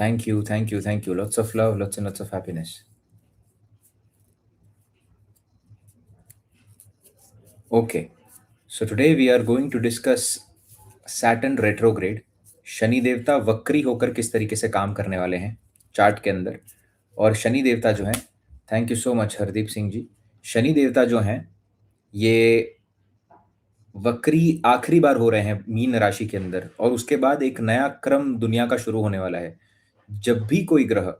Thank you. Lots of love, lots and lots of happiness. Okay, so today we are going to discuss Saturn retrograde. Shani देवता वक्री होकर किस तरीके से काम करने वाले हैं चार्ट के अंदर। और शनि देवता जो हैं, thank you so much Hardeep Singh ji. Shani देवता जो हैं, ये वक्री आखिरी बार हो रहे हैं मीन राशि के अंदर, और उसके बाद एक नया क्रम दुनिया का शुरू होने वाला है। जब भी कोई ग्रह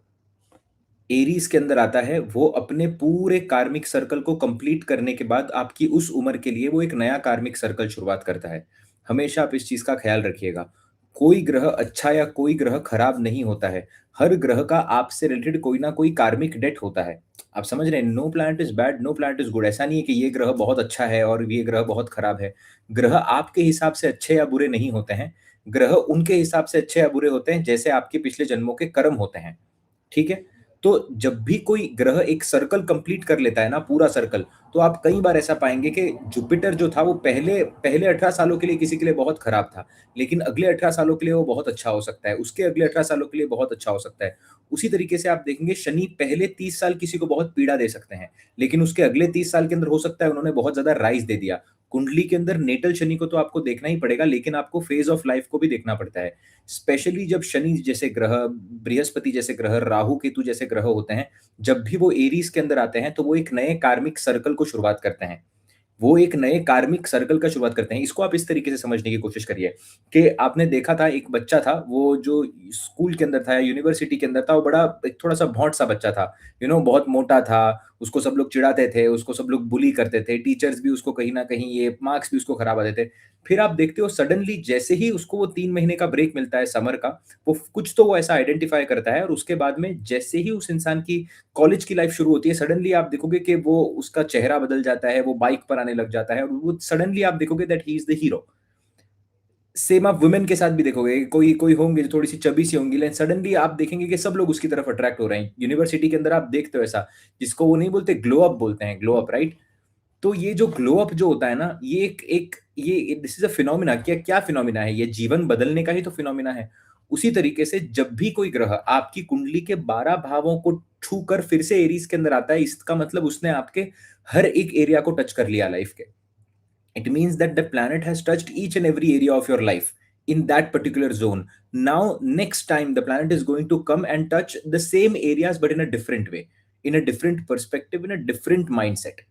एरीज के अंदर आता है, वो अपने पूरे कार्मिक सर्कल को कंप्लीट करने के बाद आपकी उस उम्र के लिए वो एक नया कार्मिक सर्कल शुरुआत करता है। हमेशा आप इस चीज का ख्याल रखिएगा। कोई ग्रह अच्छा या कोई ग्रह खराब नहीं होता है। हर ग्रह का आपसे रिलेटेड कोई ना कोई कार्मिक डेट होता है। आप समझ रहे हैं, no planet is bad, no planet is good. ऐसा नहीं है कि ये ग्रह बहुत अच्छा है और ये ग्रह बहुत खराब है। ग्रह आपके हिसाब से अच्छे या बुरे नहीं होते हैं। ग्रह उनके हिसाब से अच्छे या बुरे होते हैं जैसे आपके पिछले जन्मों के कर्म होते हैं। ठीक है? तो जब भी कोई ग्रह एक सर्कल कंप्लीट कर लेता है ना, पूरा सर्कल, तो आप कई बार ऐसा पाएंगे कि जुपिटर जो था वो पहले पहले 18 सालों के लिए किसी के लिए बहुत खराब था, लेकिन अगले 18 सालों के लिए वो बहुत अच्छा हो सकता है, उसके अगले 18 सालों के लिए बहुत अच्छा हो सकता है। उसी तरीके से आप देखेंगे शनि पहले 30 साल किसी को बहुत पीड़ा दे सकते हैं, लेकिन उसके अगले 30 साल के अंदर हो सकता है उन्होंने बहुत ज़्यादा राइज़ दे दिया। कुंडली के अंदर नेटल शनि को तो आपको देखना ही पड़ेगा, लेकिन आपको फेज़ ऑफ लाइफ़ को भी देखना पड़ता है। स्पेशली जब शनि जैसे ग्रह, बृहस्पति जैसे ग्रह, राहु केतु जैसे ग्रह होते हैं, जब भी वो एरीज के अंदर आते हैं तो वो एक नए कार्मिक सर्कल को शुरुआत करते हैं। वो एक नए कार्मिक सर्कल का शुरुआत करते हैं। इसको आप इस तरीके से समझने की कोशिश करिए कि आपने देखा था एक बच्चा था, वो जो स्कूल के अंदर था या यूनिवर्सिटी के अंदर था, वो बड़ा एक थोड़ा-सा भोंट सा बच्चा था। बहुत मोटा था, उसको सब लोग चिढ़ाते थे, उसको सब लोग बुली करते थे, टीचर्स भी उसको कहीं न कहीं ये मार्क्स भी उसको खराब आते थे। फिर आप देखते हो सडनली जैसे ही उसको वो 3 महीने का ब्रेक मिलता है समर का, वो कुछ तो वो ऐसा आइडेंटिफ़ाई करता है और उसके बाद में जैसे ही उस इंसान की कॉलेज की लाइफ शुरू होती है, सडनली आप देखोगे कि वो उसका चेहरा बदल जाता है, वो बाइक पर आने लग जाता है और वो सडनली आप देखोगे that he is the hero. Same आप वुमेन के साथ भी देखोगे, कोई कोई होंगे जो थोड़ी-सी चबी सी होंगी, लेकिन सडनली आप देखेंगे कि सब लोग उसकी तरफ अट्रैक्ट हो रहे हैं। यूनिवर्सिटी के अंदर आप देखते हो ऐसा, जिसको वो नहीं बोलते ग्लो अप बोलते हैं, ग्लो अप, राइट? तो ये जो ग्लो अप जो होता है ना, ये एक एक ये दिस इज़ अ फिनोमेना। क्या क्या फिनोमेना है? ये जीवन बदलने का ही तो फिनोमेना है। उसी तरीके से जब भी कोई ग्रह आपकी कुंडली के 12 भावों को छूकर फिर से एरीज़ के अंदर आता है, इसका मतलब उसने आपके हर एक एरिया को टच कर लिया लाइफ़ के। It means that the planet has touched each and every area of your life in that particular zone. Now, next time, the planet is going to come and touch the same areas, but in a different way, in a different perspective, in a different mindset.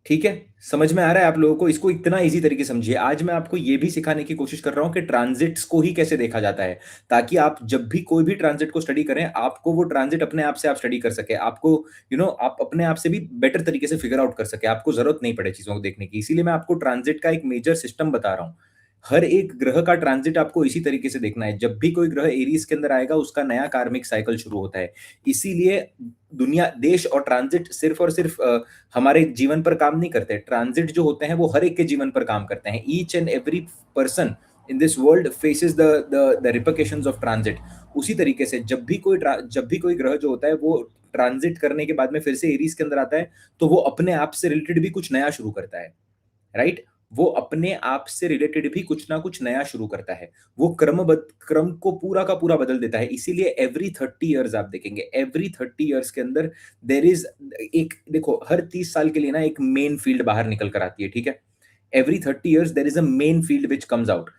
ठीक है? समझ में आ रहा है आप लोगों को? इसको इतना ईज़ी तरीके से समझिए। आज मैं आपको ये भी सिखाने की कोशिश कर रहा हूँ कि ट्रांज़िट्स को ही कैसे देखा जाता है, ताकि आप जब भी कोई भी ट्रांज़िट को स्टडी करें, आपको वो ट्रांज़िट अपने आप से आप स्टडी कर सकें। आपको आप अपने आप से भी बेटर तरीके से फिगर आउट कर सकें। आपको ज़रूरत नहीं पड़े चीज़ों को देखने की। इसीलिए मैं आपको ट्रांज़िट का एक मेजर सिस्टम बता रहा हूँ। हर एक ग्रह का ट्रांज़िट आपको इसी तरीके से देखना है। जब भी कोई ग्रह एरीज़ के अंदर आएगा, उसका नया कार्मिक साइकिल शुरू होता है। इसीलिए दुनिया, देश और ट्रांज़िट सिर्फ़ और सिर्फ़ हमारे जीवन पर काम नहीं करते। ट्रांज़िट जो होते हैं वो हर एक के जीवन पर काम करते हैं। Each and every person in this world faces the repercussions of transit. उसी तरीके से जब भी कोई ग्रह जो होता है वो ट्रांज़िट करने के बाद में फिर से एरीज़ के अंदर आता है, तो वो अपने आप से रिलेटेड भी कुछ नया शुरू करता है। राइट? वो अपने आप से रिलेटेड भी कुछ ना कुछ नया शुरू करता है। वो क्रम को पूरा का पूरा बदल देता है। इसीलिए एवरी 30 इयर्स आप देखेंगे, एवरी 30 इयर्स के अंदर देयर इज़ एक देखो, हर 30 साल के लिए ना एक मेन फील्ड बाहर निकल कर आती है, ठीक है? Every 30 years there is a main field which comes out.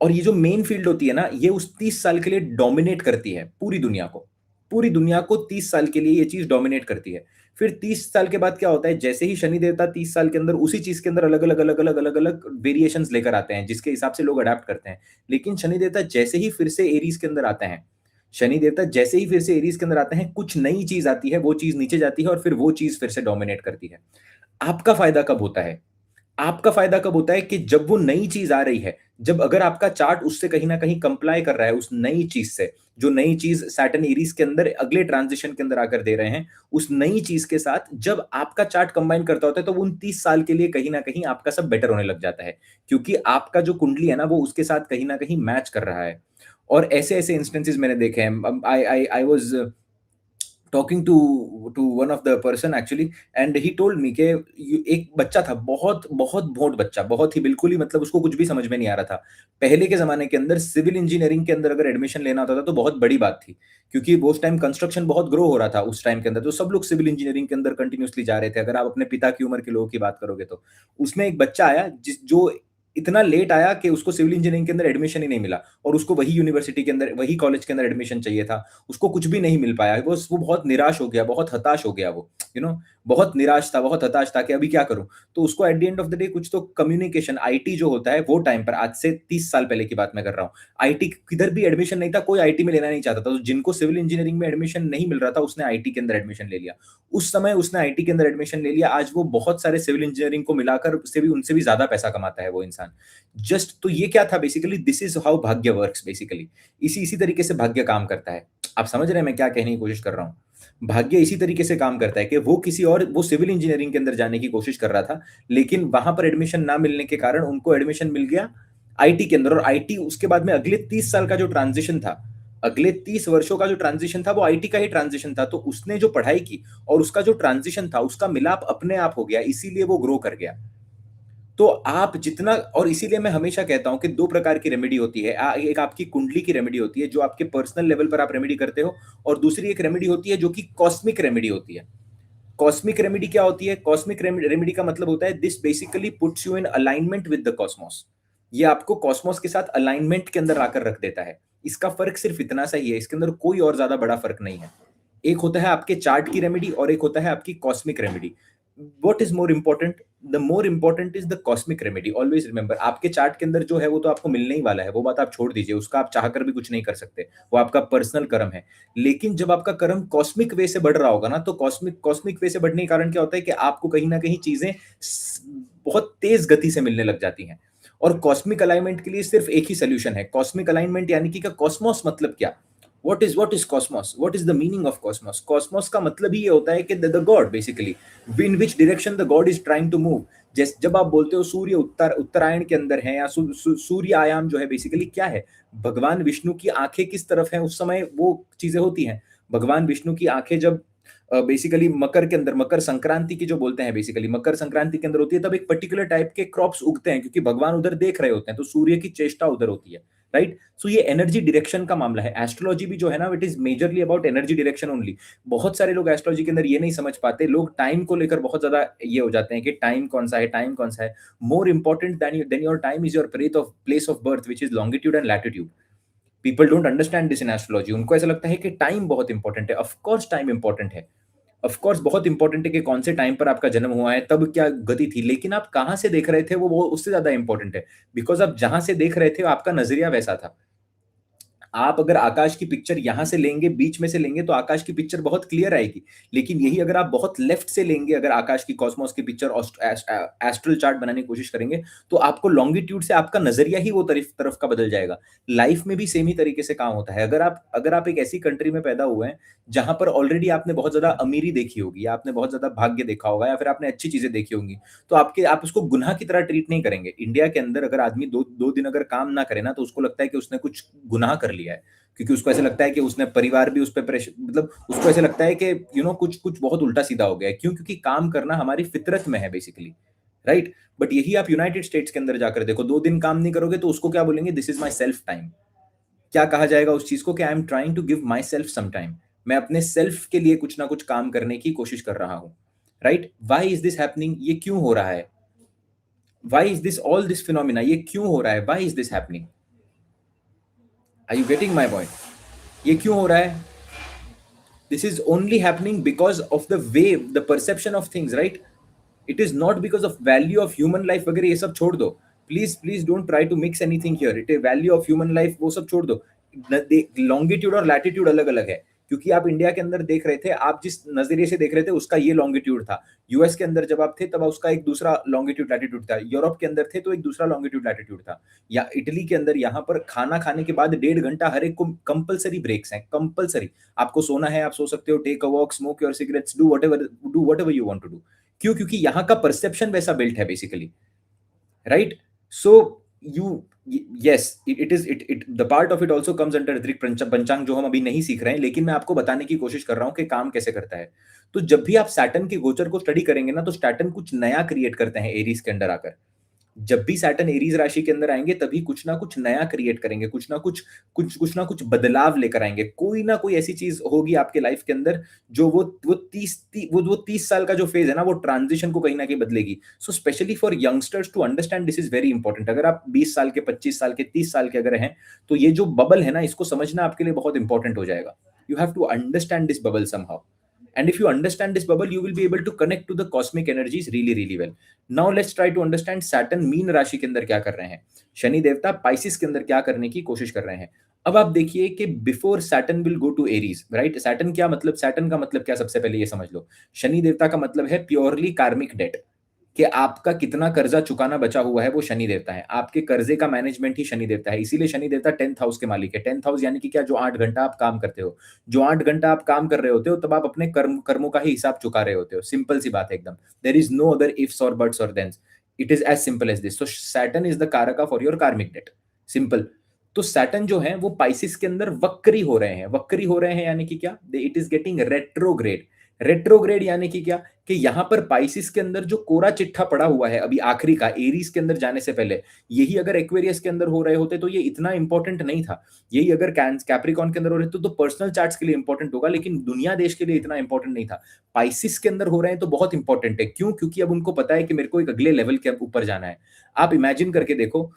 और ये जो मेन फील्ड होती है ना, ये उस 30 साल के लिए डोमिनेट करती है पूरी दुनिया को। पूरी दुनिया को 30 साल के लिए ये चीज़ डोमिनेट करती है। फिर 30 साल के बाद क्या होता है, जैसे ही शनि देवता 30 साल के अंदर उसी चीज़ के अंदर अलग-अलग वेरिएशंस लेकर आते हैं, जिसके हिसाब से लोग अडॉप्ट करते हैं। लेकिन शनि देवता जैसे ही फिर से एरीज़ के अंदर आते हैं, शनि देवता जैसे ही फिर से एरीज़ के अंदर आते हैं, कुछ नई चीज़ आती है, वो चीज़ नीचे जाती है और फिर वो चीज़ फिर से डोमिनेट करती है। आपका फ़ायदा कब होता है? आपका फ़ायदा कब होता है कि जब वो नई चीज़ आ रही है, जब अगर आपका चार्ट उससे कहीं न कहीं कंप्लाई कर रहा है उस नई चीज़ से, जो नई चीज़ सैटर्न एरीज़ के अंदर अगले ट्रांज़िशन के अंदर आकर दे रहे हैं, उस नई चीज़ के साथ जब आपका चार्ट कंबाइन करता होता है, तो वो उन 30 साल के लिए कहीं न कहीं आपका सब बेटर होने लग जाता है। क्योंकि आपका जो कुंडली है ना, वो उसके साथ कहीं न कहीं मैच कर रहा है। और ऐसे-ऐसे इंस्टेंसेस मैंने देखे हैं। I was talking to one of the person actually, and he told me कि एक बच्चा था, बहुत बहुत भोंड बच्चा, बहुत ही बिल्कुल ही मतलब उसको कुछ भी समझ में नहीं आ रहा था। पहले के जमाने के अंदर सिविल इंजीनियरिंग के अंदर अगर एडमिशन लेना होता था तो बहुत बड़ी बात थी, क्योंकि वो उस टाइम कंस्ट्रक्शन बहुत ग्रो हो रहा था उस टाइम के अंदर, तो सब लोग सिविल इंजीनियरिंग के अंदर कंटिन्यूअसली जा रहे थे। अगर आप अपने पिता की उम्र के लोगों की बात करोगे तो उसमें एक बच्चा आया जिस जो इतना लेट आया कि उसको सिविल इंजीनियरिंग के अंदर एडमिशन ही नहीं मिला, और उसको वही यूनिवर्सिटी के अंदर, वही कॉलेज के अंदर एडमिशन चाहिए था। उसको कुछ भी नहीं मिल पाया। वो बहुत निराश हो गया, बहुत हताश हो गया वो, यू नो बहुत निराश था, बहुत हताश था कि अभी क्या करूँ? तो उसको at the end of the day कुछ तो कम्युनिकेशन, आईटी जो होता है वो टाइम पर, आज से 30 साल पहले की बात मैं कर रहा हूँ। आईटी किधर भी एडमिशन नहीं था, कोई आईटी में लेना नहीं चाहता था। तो जिनको सिविल इंजीनियरिंग में एडमिशन नहीं मिल रहा था, उसने आईटी के अंदर एडमिशन ले लिया। उस समय उसने आईटी के अंदर एडमिशन ले लिया। आज वो बहुत सारे सिविल इंजीनियरिंग को मिलाकर उससे भी उनसे भी ज़्यादा पैसा कमाता है वो इंसान। जस्ट तो ये क्या था बेसिकली, दिस इज़ हाउ भाग्य वर्क्स बेसिकली। इसी इसी तरीके से भाग्य काम करता है। आप समझ रहे हैं मैं क्या कहने की कोशिश कर रहा हूँ? भाग्य इसी तरीके से काम करता है कि वो सिविल इंजीनियरिंग के अंदर जाने की कोशिश कर रहा था, लेकिन वहां पर एडमिशन ना मिलने के कारण उनको एडमिशन मिल गया आईटी के अंदर। और आईटी उसके बाद में अगले 30 साल का जो ट्रांजिशन था, अगले 30 वर्षों का जो ट्रांजिशन था, वो आईटी का ही ट्रांजिशन था। तो उसने जो पढ़ाई की और उसका जो ट्रांजिशन था, उसका मिलाप अपने आप हो गया, इसीलिए वो ग्रो कर गया। तो आप जितना, और इसीलिए मैं हमेशा कहता हूं कि दो प्रकार की रेमेडी होती है। एक आपकी कुंडली की रेमेडी होती है जो आपके पर्सनल लेवल पर आप रेमेडी करते हो, और दूसरी एक रेमेडी होती है जो कि कॉस्मिक रेमेडी होती है। कॉस्मिक रेमेडी क्या होती है? कॉस्मिक रेमेडी का मतलब होता है this basically puts you in alignment with the Cosmos. ये आपको कॉस्मोस के साथ अलाइनमेंट के अंदर आकर रख देता है। इसका फर्क सिर्फ इतना सा ही है, इसके अंदर कोई और ज्यादा बड़ा फर्क नहीं है। एक होता है आपके चार्ट की रेमेडी और एक होता है आपकी cosmic remedy. What is more important? The more important is the cosmic remedy. Always remember, आपके चार्ट के अंदर जो है वो तो आपको मिलने ही वाला है, वो बात आप छोड़ दीजिए, उसका आप चाहकर भी कुछ नहीं कर सकते, वो आपका पर्सनल कर्म है। लेकिन जब आपका कर्म कॉस्मिक वे से बढ़ रहा होगा ना, तो कॉस्मिक कॉस्मिक वे से बढ़ने के कारण क्या होता है कि आपको कहीं ना कहीं चीजें बहुत तेज गति से मिलने लग जाती हैं। और कॉस्मिक अलाइनमेंट के लिए सिर्फ एक ही सोल्यूशन है। कॉस्मिक अलाइनमेंट यानी कि कॉस्मोस मतलब क्या? What is cosmos? What is the meaning of cosmos? Cosmos का मतलब ही ये होता है कि the god basically, in which direction the god is trying to move. जैसे जब आप बोलते हो सूर्य उत्तरायण के अंदर है, या सूर्य आयाम जो है बेसिकली क्या है? भगवान विष्णु की आंखें किस तरफ हैं, उस समय वो चीजें होती हैं। भगवान विष्णु की आंखें जब बेसिकली मकर के अंदर, मकर संक्रांति की जो बोलते हैं बेसिकली, मकर संक्रांति के अंदर होती है, तब एक पर्टिकुलर टाइप के क्रॉप्स उगते हैं, क्योंकि भगवान उधर देख रहे होते हैं, तो सूर्य की चेष्टा उधर होती है। राइट? सो ये एनर्जी डायरेक्शन का मामला है। एस्ट्रोलॉजी भी जो है ना, it is majorly about energy direction only. बहुत सारे लोग एस्ट्रोलॉजी के अंदर ये नहीं समझ पाते, लोग टाइम को लेकर बहुत ज्यादा ये हो जाते हैं कि टाइम कौन सा है, टाइम कौन सा है। More important than your time is your place of birth, which is longitude and latitude. People don't understand this in astrology. उनको ऐसा लगता है कि टाइम बहुत इंपॉर्टेंट है। ऑफकोर्स टाइम इंपॉर्टेंट है, ऑफ कोर्स बहुत इंपॉर्टेंट है कि कौन से टाइम पर आपका जन्म हुआ है, तब क्या गति थी, लेकिन आप कहां से देख रहे थे वो उससे ज्यादा इंपॉर्टेंट है। बिकॉज आप जहां से देख रहे थे आपका नजरिया वैसा था। आप अगर आकाश की पिक्चर यहां से लेंगे, बीच में से लेंगे, तो आकाश की पिक्चर बहुत क्लियर आएगी। लेकिन यही अगर आप बहुत लेफ्ट से लेंगे, अगर आकाश की, कॉस्मोस की पिक्चर, एस्ट्रल चार्ट बनाने की कोशिश करेंगे, तो आपको लॉन्गिट्यूड से आपका नजरिया ही वो तरफ तरफ का बदल जाएगा। लाइफ में भी सेम ही तरीके से काम होता है। अगर आप एक ऐसी कंट्री में पैदा हुए हैं जहां पर ऑलरेडी आपने बहुत ज्यादा अमीरी देखी होगी, या आपने बहुत ज्यादा भाग्य देखा होगा, या फिर आपने अच्छी चीजें देखी होंगी, तो आप उसको गुनाह की तरह ट्रीट नहीं करेंगे। इंडिया के अंदर अगर आदमी दो दिन अगर काम ना करे ना, तो उसको लगता है कि उसने कुछ गुनाह कर लिया है, क्योंकि उसको ऐसा लगता है कि उसने परिवार भी उस पर प्रेशर, मतलब उसको ऐसा लगता है कि कुछ कुछ बहुत उल्टा सीधा हो गया है। क्यों? क्योंकि काम करना हमारी फितरत में है बेसिकली। राइट? बट यही आप यूनाइटेड स्टेट्स के अंदर जाकर देखो, 2 दिन काम नहीं करोगे तो उसको क्या बोलेंगे? This is my self time. क्या कहा जाएगा उस चीज को? कि I am trying to give my self some time. मैं अपने सेल्फ के लिए कुछ ना कुछ काम करने की कोशिश कर रहा हूं। Right? Why is this happening? ये क्यों हो रहा है? Why is this all this phenomena? ये क्यों हो रहा है? Why is this happening? Are you getting my point? ये क्यों हो रहा है? This is only happening because of the way, the perception of things, right? It is not because of value of human life वगैरह, ये सब छोड़ दो। Please don't try to mix anything here. It value of human life वो सब छोड़ दो। Longitude और लैटिट्यूड अलग अलग है। क्योंकि आप इंडिया के अंदर देख रहे थे, आप जिस नजरिए से देख रहे थे उसका ये लॉन्गिट्यूड था। यूएस के अंदर जब आप थे तब उसका एक दूसरा लॉन्गिट्यूड लैटिट्यूड था। यूरोप के अंदर थे तो एक दूसरा लॉन्गिट्यूड लैटिट्यूड था। या इटली के अंदर यहाँ पर खाना खाने के बाद 1.5 घंटा हर एक को कंपलसरी ब्रेक्स हैं, कंपलसरी। आपको सोना है, आप सो सकते हो, take a walk, smoke your cigarettes, do whatever you want to do. क्यों? क्योंकि यहाँ का परसेप्शन वैसा बिल्ट है basically. Right? So you yes, it the part of it also comes under Ritvik panchang जो हम अभी नहीं सीख रहे हैं, लेकिन मैं आपको बताने की कोशिश कर रहा हूँ कि काम कैसे करता है। तो जब भी आप सैटर्न के गोचर को स्टडी करेंगे ना, तो सैटर्न कुछ नया क्रिएट करते हैं एरीज के अंदर आकर। जब भी सैटर्न एरीज राशि के अंदर आएंगे, तभी कुछ ना कुछ नया क्रिएट करेंगे, कुछ ना कुछ बदलाव लेकर आएंगे। कोई ना कोई ऐसी चीज होगी आपके लाइफ के अंदर जो वो 30 साल का जो फेज है ना, वो ट्रांजिशन को कहीं ना कहीं बदलेगी। So specially for youngsters to understand this is very important. अगर आप 20 साल के, 25 साल के, 30 साल के अगर हैं, तो ये जो बबल है ना, इसको समझना आपके लिए बहुत इंपॉर्टेंट हो जाएगा। You have to understand this bubble somehow, and if you understand this bubble, you will be able to connect to the cosmic energies really really well. Now let's try to understand Saturn mean राशि के अंदर क्या कर रहे हैं, शनि देवता Pisces के अंदर क्या करने की कोशिश कर रहे हैं। अब आप देखिए कि before Saturn will go to Aries, right? Saturn क्या मतलब, सैटर्न का मतलब क्या, सबसे पहले ये समझ लो। शनि देवता का मतलब है प्योरली कार्मिक डेट, कि आपका कितना कर्जा चुकाना बचा हुआ है वो शनि देवता है। आपके कर्जे का मैनेजमेंट ही शनि देवता है। इसीलिए शनि देवता 10th हाउस के मालिक है। 10th हाउस यानी कि क्या, जो 8 घंटा आप काम करते हो, जो 8 घंटा आप काम कर रहे होते हो, तब आप अपने कर्मों का ही हिसाब चुका रहे होते हो। सिंपल सी बात है एकदम। There is no other ifs और बट्स और thens. It is as simple as this. So Saturn is the karaka for your karmic debt, simple. तो सैटर्न जो है वो पाइसिस के अंदर वक्री हो रहे हैं। वक्री हो रहे हैं यानी कि क्या, it is getting retrograde. Retrograde यानी कि क्या, कि यहां पर पाइसिस के अंदर जो कोरा चिट्ठा पड़ा हुआ है अभी आखिरी का, एरीज के अंदर जाने से पहले, यही अगर एक्वेरियस के अंदर हो रहे होते तो ये इतना इंपॉर्टेंट नहीं था। यही अगर कैप्रिकॉन के अंदर हो रहे तो पर्सनल चार्ट्स के लिए इंपॉर्टेंट होगा, लेकिन दुनिया देश के लिए इतना इंपॉर्टेंट नहीं था। पाइसिस के अंदर हो रहे हैं तो बहुत इंपॉर्टेंट है। क्यों? क्योंकि अब उनको पता है कि मेरे को एक अगले लेवल के ऊपर जाना है। आप इमेजिन करके देखो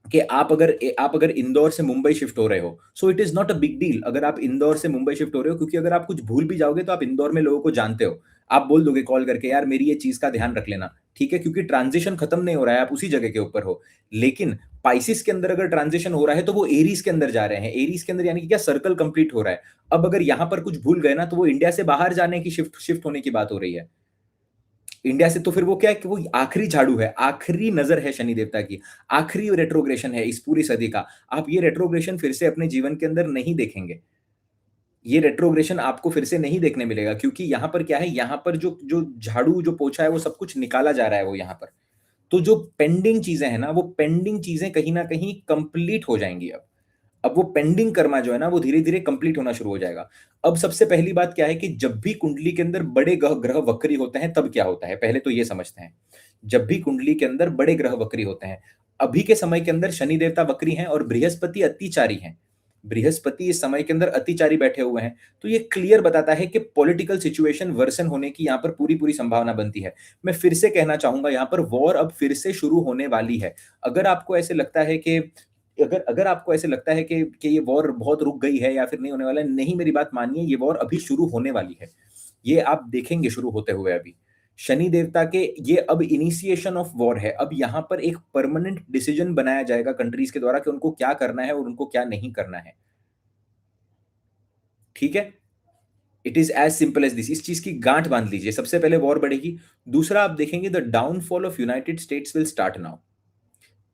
कि आप अगर इंदौर से मुंबई शिफ्ट हो रहे हो, सो it is not a big deal अगर आप इंदौर से मुंबई शिफ्ट हो रहे हो, क्योंकि अगर आप कुछ भूल भी जाओगे तो आप इंदौर में लोगों को जानते हो। आप बोल दोगे कॉल करके, यार मेरी ये चीज का ध्यान रख लेना, ठीक है? क्योंकि ट्रांजिशन खत्म नहीं हो रहा है, आप उसी जगह के ऊपर हो। लेकिन पाइसिस के अंदर अगर ट्रांजिशन हो रहा है तो वो एरीज के अंदर जा रहे हैं। एरीज के अंदर यानी कि क्या, सर्कल कंप्लीट हो रहा है। अब अगर यहां पर कुछ भूल गए ना, तो वो इंडिया से बाहर जाने की शिफ्ट होने की बात हो रही है। इंडिया से तो फिर वो क्या है कि वो आखिरी झाड़ू है, आखिरी नजर है शनि देवता की, आखिरी रेट्रोग्रेशन है इस पूरी सदी का। आप ये रेट्रोग्रेशन फिर से अपने जीवन के अंदर नहीं देखेंगे। ये रेट्रोग्रेशन आपको फिर से नहीं देखने मिलेगा, क्योंकि यहाँ पर क्या है, यहाँ पर जो जो झाड़ू जो पोछा है वो सब कुछ निकाला जा रहा है वो यहाँ पर। तो जो पेंडिंग चीजें हैं ना, वो पेंडिंग चीजें कहीं ना कहीं कंप्लीट हो जाएंगी अब वो पेंडिंग कर्मा जो है ना, वो धीरे धीरे कंप्लीट होना शुरू हो जाएगा। अब सबसे पहली बात क्या है कि जब भी कुंडली के अंदर बड़े ग्रह ग्रह वक्री होते हैं तब क्या होता है, पहले तो ये समझते हैं। जब भी कुंडली के अंदर बड़े ग्रह वक्री होते हैं, अभी के समय के अंदर शनि देवता वक्री हैं और बृहस्पति अतिचारी हैं। बृहस्पति इस समय के अंदर अतिचारी बैठे हुए हैं। तो ये क्लियर बताता है कि पॉलिटिकल सिचुएशन वर्सन होने की यहाँ पर पूरी पूरी संभावना बनती है। मैं फिर से कहना चाहूंगा, यहाँ पर वॉर अब फिर से शुरू होने वाली है। अगर आपको ऐसे लगता है कि अगर अगर आपको ऐसे लगता है कि ये वॉर बहुत रुक गई है या फिर नहीं होने वाला है, नहीं, मेरी बात मानिए, ये वॉर अभी शुरू होने वाली है। ये आप देखेंगे शुरू होते हुए अभी। शनि देवता के ये अब इनिशिएशन ऑफ वॉर है। अब यहाँ पर एक परमानेंट डिसीजन बनाया जाएगा कंट्रीज के द्वारा कि उनको क्या करना है और उनको क्या नहीं करना है। ठीक है? It is as simple as this. इस चीज की गांठ बांध लीजिए। सबसे पहले वॉर बढ़ेगी। दूसरा, आप देखेंगे the downfall of United states will start now.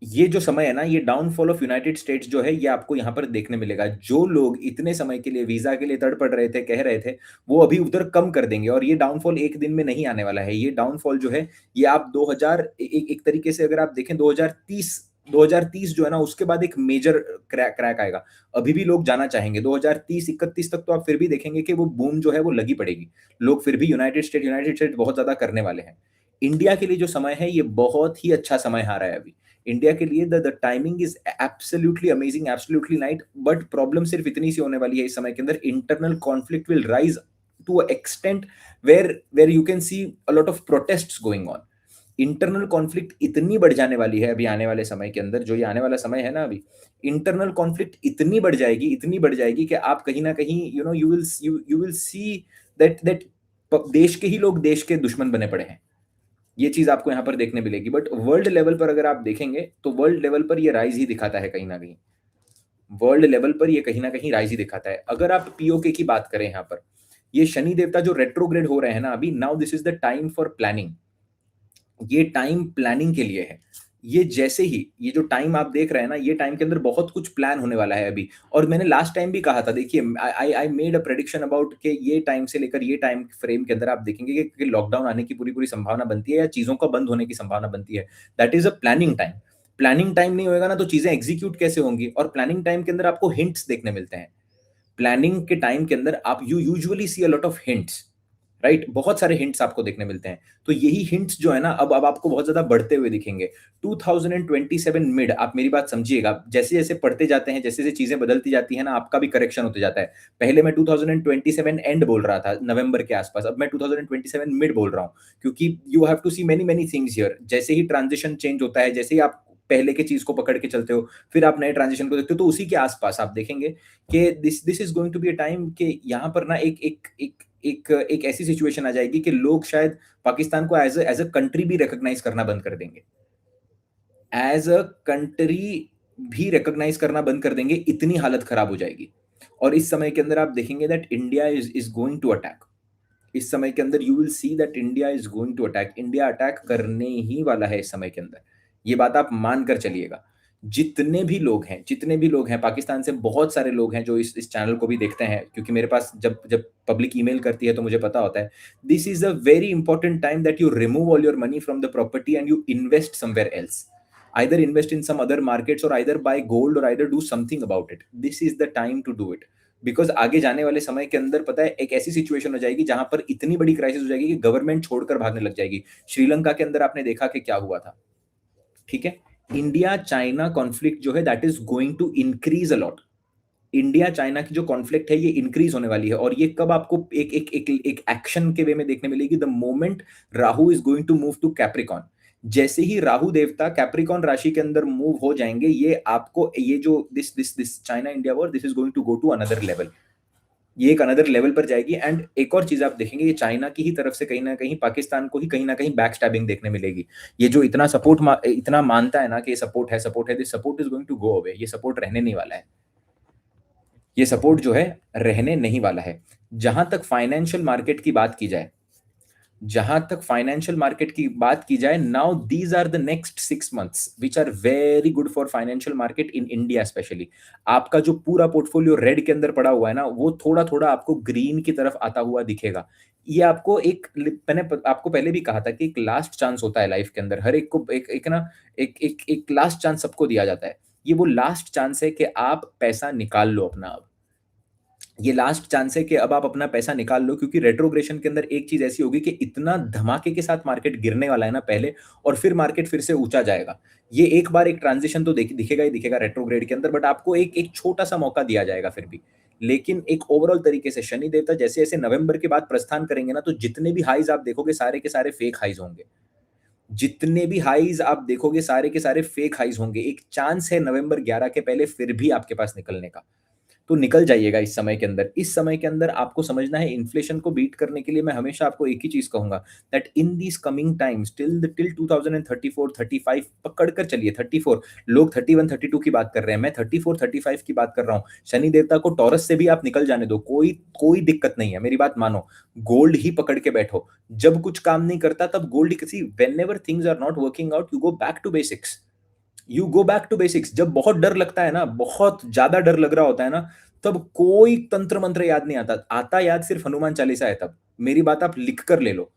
ये जो समय है ना, ये डाउनफॉल ऑफ यूनाइटेड स्टेट्स जो है, ये आपको यहाँ पर देखने मिलेगा। जो लोग इतने समय के लिए वीजा के लिए तड़पड़ रहे थे, कह रहे थे, वो अभी उधर कम कर देंगे। और ये डाउनफॉल एक दिन में नहीं आने वाला है। ये डाउनफॉल जो है, ये आप 2000 एक तरीके से अगर आप देखें, 2030 जो है ना, उसके बाद एक मेजर क्रैक आएगा। अभी भी लोग जाना चाहेंगे 2030-31 तक, तो आप फिर भी देखेंगे कि वो बूम जो है वो लगी पड़ेगी। लोग फिर भी यूनाइटेड स्टेट बहुत ज्यादा करने वाले हैं। इंडिया के लिए जो समय है, ये बहुत ही अच्छा समय आ रहा है अभी इंडिया के लिए। The timing is absolutely amazing, absolutely night. But problem सिर्फ इतनी सी होने वाली है इस समय के अंदर, internal conflict will rise to a extent where you can see a lot of protests going on. Internal conflict इतनी बढ़ जाने वाली है अभी आने वाले समय के अंदर, जो ये आने वाला समय है ना अभी, इंटरनल कॉन्फ्लिक्ट इतनी बढ़ जाएगी कि आप कहीं ना कहीं यू विल सी दैट देश के ही लोग देश के दुश्मन बने पड़े हैं। ये चीज आपको यहाँ पर देखने मिलेगी। बट वर्ल्ड लेवल पर अगर आप देखेंगे, तो वर्ल्ड लेवल पर ये राइज ही दिखाता है कहीं ना कहीं। वर्ल्ड लेवल पर ये कहीं ना कहीं राइज ही दिखाता है। अगर आप पीओके की बात करें यहाँ पर, ये शनि देवता जो रेट्रोग्रेड हो रहे हैं ना अभी, now this is the time for planning. ये टाइम प्लानिंग के लिए है। ये जैसे ही ये जो टाइम आप देख रहे हैं ना, ये टाइम के अंदर बहुत कुछ प्लान होने वाला है अभी। और मैंने लास्ट टाइम भी कहा था, देखिए, I made a prediction about कि ये टाइम से लेकर ये टाइम फ्रेम के अंदर आप देखेंगे कि लॉकडाउन आने की पूरी पूरी संभावना बनती है या चीजों का बंद होने की संभावना बनती है। That is a planning time. Planning time नहीं होएगा ना तो चीजें एग्जीक्यूट कैसे होंगी? और प्लानिंग टाइम के अंदर आपको हिंट्स देखने मिलते हैं। प्लानिंग के टाइम के अंदर आप you usually see a lot of hints, right? बहुत सारे हिंट्स आपको देखने मिलते हैं। तो यही हिंट्स जो है ना अब आपको बहुत ज्यादा बढ़ते हुए दिखेंगे। 2027 मिड, आप मेरी बात समझिएगा, जैसे जैसे पढ़ते जाते हैं, जैसे जैसे चीजें बदलती जाती है ना, आपका भी करेक्शन होते जाता है। पहले मैं 2027 एंड बोल रहा था, नवंबर के आसपास, अब मैं 2027 मिड बोल रहा हूँ, क्योंकि you have to see many many things here. जैसे ही ट्रांजिशन चेंज होता है, जैसे ही आप पहले की चीज को पकड़ के चलते हो, फिर आप नए ट्रांजिशन को देखते हो, तो उसी के आसपास आप देखेंगे कि this is going to be a time कि यहाँ पर ना एक एक एक एक ऐसी सिचुएशन आ जाएगी कि लोग शायद पाकिस्तान को एज अ कंट्री भी रिकॉग्नाइज करना बंद कर देंगे। एज अ कंट्री भी रिकॉग्नाइज करना बंद कर देंगे, इतनी हालत खराब हो जाएगी। और इस समय के अंदर आप देखेंगे that India is going to attack. इस समय के अंदर you will see that India is going to attack. India attack करने ही वाला है इस समय के अंदर। ये बात आप मान कर चलिएगा। जितने भी लोग हैं पाकिस्तान से, बहुत सारे लोग हैं जो इस चैनल को भी देखते हैं, क्योंकि मेरे पास जब जब पब्लिक ईमेल करती है तो मुझे पता होता है। This is a very important time that you remove all your money from the property and you invest somewhere else. either invest in some other markets or either buy gold or either do something about it. This is the time to do it. Because आगे जाने वाले समय के अंदर पता है एक ऐसी सिचुएशन हो जाएगी जहां पर इतनी बड़ी क्राइसिस हो जाएगी कि गवर्नमेंट छोड़कर भागने लग जाएगी। श्रीलंका के अंदर आपने देखा कि क्या हुआ था। ठीक है, इंडिया चाइना कॉन्फ्लिक्ट जो है that is going to increase a lot. India China की जो कॉन्फ्लिक्ट है ये इंक्रीज होने वाली है, और ये कब आपको एक एक्शन के वे में देखने मिलेगी? The moment Rahu is going to move to Capricorn. जैसे ही राहु देवता कैप्रिकॉन राशि के अंदर मूव हो जाएंगे, ये आपको ये जो this China India war, this is going to go to another level. ये एक अनदर लेवल पर जाएगी। एंड एक और चीज आप देखेंगे, ये चाइना की ही तरफ से कहीं ना कहीं पाकिस्तान को ही कहीं ना कहीं बैक स्टैबिंग देखने मिलेगी। ये जो इतना सपोर्ट इतना मानता है ना कि ये सपोर्ट है, this support is going to go away. ये सपोर्ट रहने नहीं वाला है। ये सपोर्ट जो है रहने नहीं वाला है। जहां तक फाइनेंशियल मार्केट की बात की जाए, now these are the next 6 months which are very good for financial market in India specially. आपका जो पूरा पोर्टफोलियो रेड के अंदर पड़ा हुआ है ना, वो थोड़ा थोड़ा आपको ग्रीन की तरफ आता हुआ दिखेगा। ये आपको मैंने आपको पहले भी कहा था कि एक लास्ट चांस होता है लाइफ के अंदर। हर एक को एक ना एक लास्ट चांस सबको दिया जाता है। ये वो लास्ट चांस है कि आप पैसा निकाल लो अपना। अब ये लास्ट चांस है कि अब आप अपना पैसा निकाल लो, क्योंकि रेट्रोग्रेशन के अंदर एक चीज ऐसी होगी कि इतना धमाके के साथ मार्केट गिरने वाला है ना पहले, और फिर मार्केट फिर से ऊंचा जाएगा। ये एक बार एक ट्रांजिशन तो दिखेगा ही दिखेगा रेट्रोग्रेड के अंदर, बट आपको एक एक छोटा सा मौका दिया जाएगा फिर भी। लेकिन एक ओवरऑल तरीके से शनि देवता जैसे जैसे नवंबर के बाद प्रस्थान करेंगे ना, तो जितने भी हाईज आप देखोगे सारे के सारे फेक हाईज होंगे। जितने भी हाईज आप देखोगे सारे के सारे फेक हाईज होंगे। एक चांस है नवंबर 11 के पहले फिर भी आपके पास निकलने का, तो निकल जाइएगा इस समय के अंदर। इस समय के अंदर आपको समझना है, इन्फ्लेशन को बीट करने के लिए मैं हमेशा आपको एक ही चीज कहूंगा, that in these coming times till 2034 35 पकड़ कर चलिए। 34 लोग 31 32 की बात कर रहे हैं, मैं 34 35 की बात कर रहा हूँ। शनि देवता को टॉरस से भी आप निकल जाने दो, कोई कोई दिक्कत नहीं है, मेरी बात मानो। गोल्ड ही पकड़ के बैठो। जब कुछ काम नहीं करता तब गोल्ड किसी, whenever things are not working out, you go back to basics. जब बहुत डर लगता है ना, बहुत ज्यादा डर लग रहा होता है ना, तब कोई तंत्र मंत्र याद नहीं आता। आता याद सिर्फ हनुमान चालीसा है तब। मेरी बात आप लिख कर ले लो।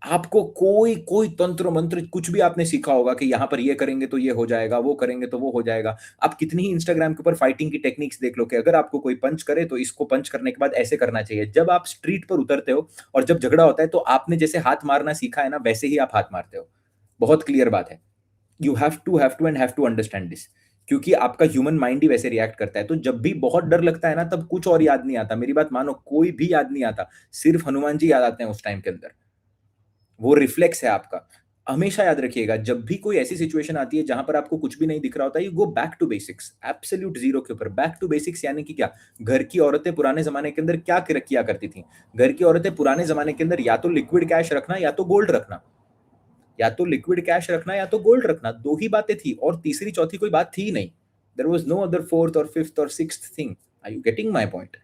आपको कोई कोई तंत्र मंत्र कुछ भी आपने सीखा होगा कि यहां पर ये करेंगे तो ये हो जाएगा, वो करेंगे तो वो हो जाएगा। आप कितनी ही इंस्टाग्राम के ऊपर फाइटिंग की टेक्निक्स देख लो कि अगर आपको कोई पंच करे तो इसको पंच करने के बाद ऐसे करना चाहिए। जब आप स्ट्रीट पर उतरते हो और जब झगड़ा होता है तो आपने जैसे हाथ मारना सीखा है ना, वैसे ही आप हाथ मारते हो। बहुत क्लियर बात है। You have to understand this, क्योंकि आपका ह्यूमन माइंड ही वैसे रिएक्ट करता है। तो जब भी बहुत डर लगता है ना, तब कुछ और याद नहीं आता। मेरी बात मानो, कोई भी याद नहीं आता, सिर्फ हनुमान जी याद आते हैं उस टाइम के अंदर। वो रिफ्लेक्स है आपका। हमेशा याद रखिएगा, जब भी कोई ऐसी सिचुएशन आती है जहां पर आपको कुछ भी नहीं दिख रहा होता, you go back to basics, absolute zero के ऊपर। बैक टू बेसिक्स यानी कि क्या? घर की औरतें पुराने जमाने के अंदर क्या किया करती थी? घर की औरतें पुराने जमाने के अंदर या तो लिक्विड कैश रखना या तो गोल्ड रखना, या तो लिक्विड कैश रखना या तो गोल्ड रखना। दो ही बातें थी, और तीसरी चौथी कोई बात थी ही नहीं। There was no other fourth और फिफ्थ और sixth thing. Are you getting my point?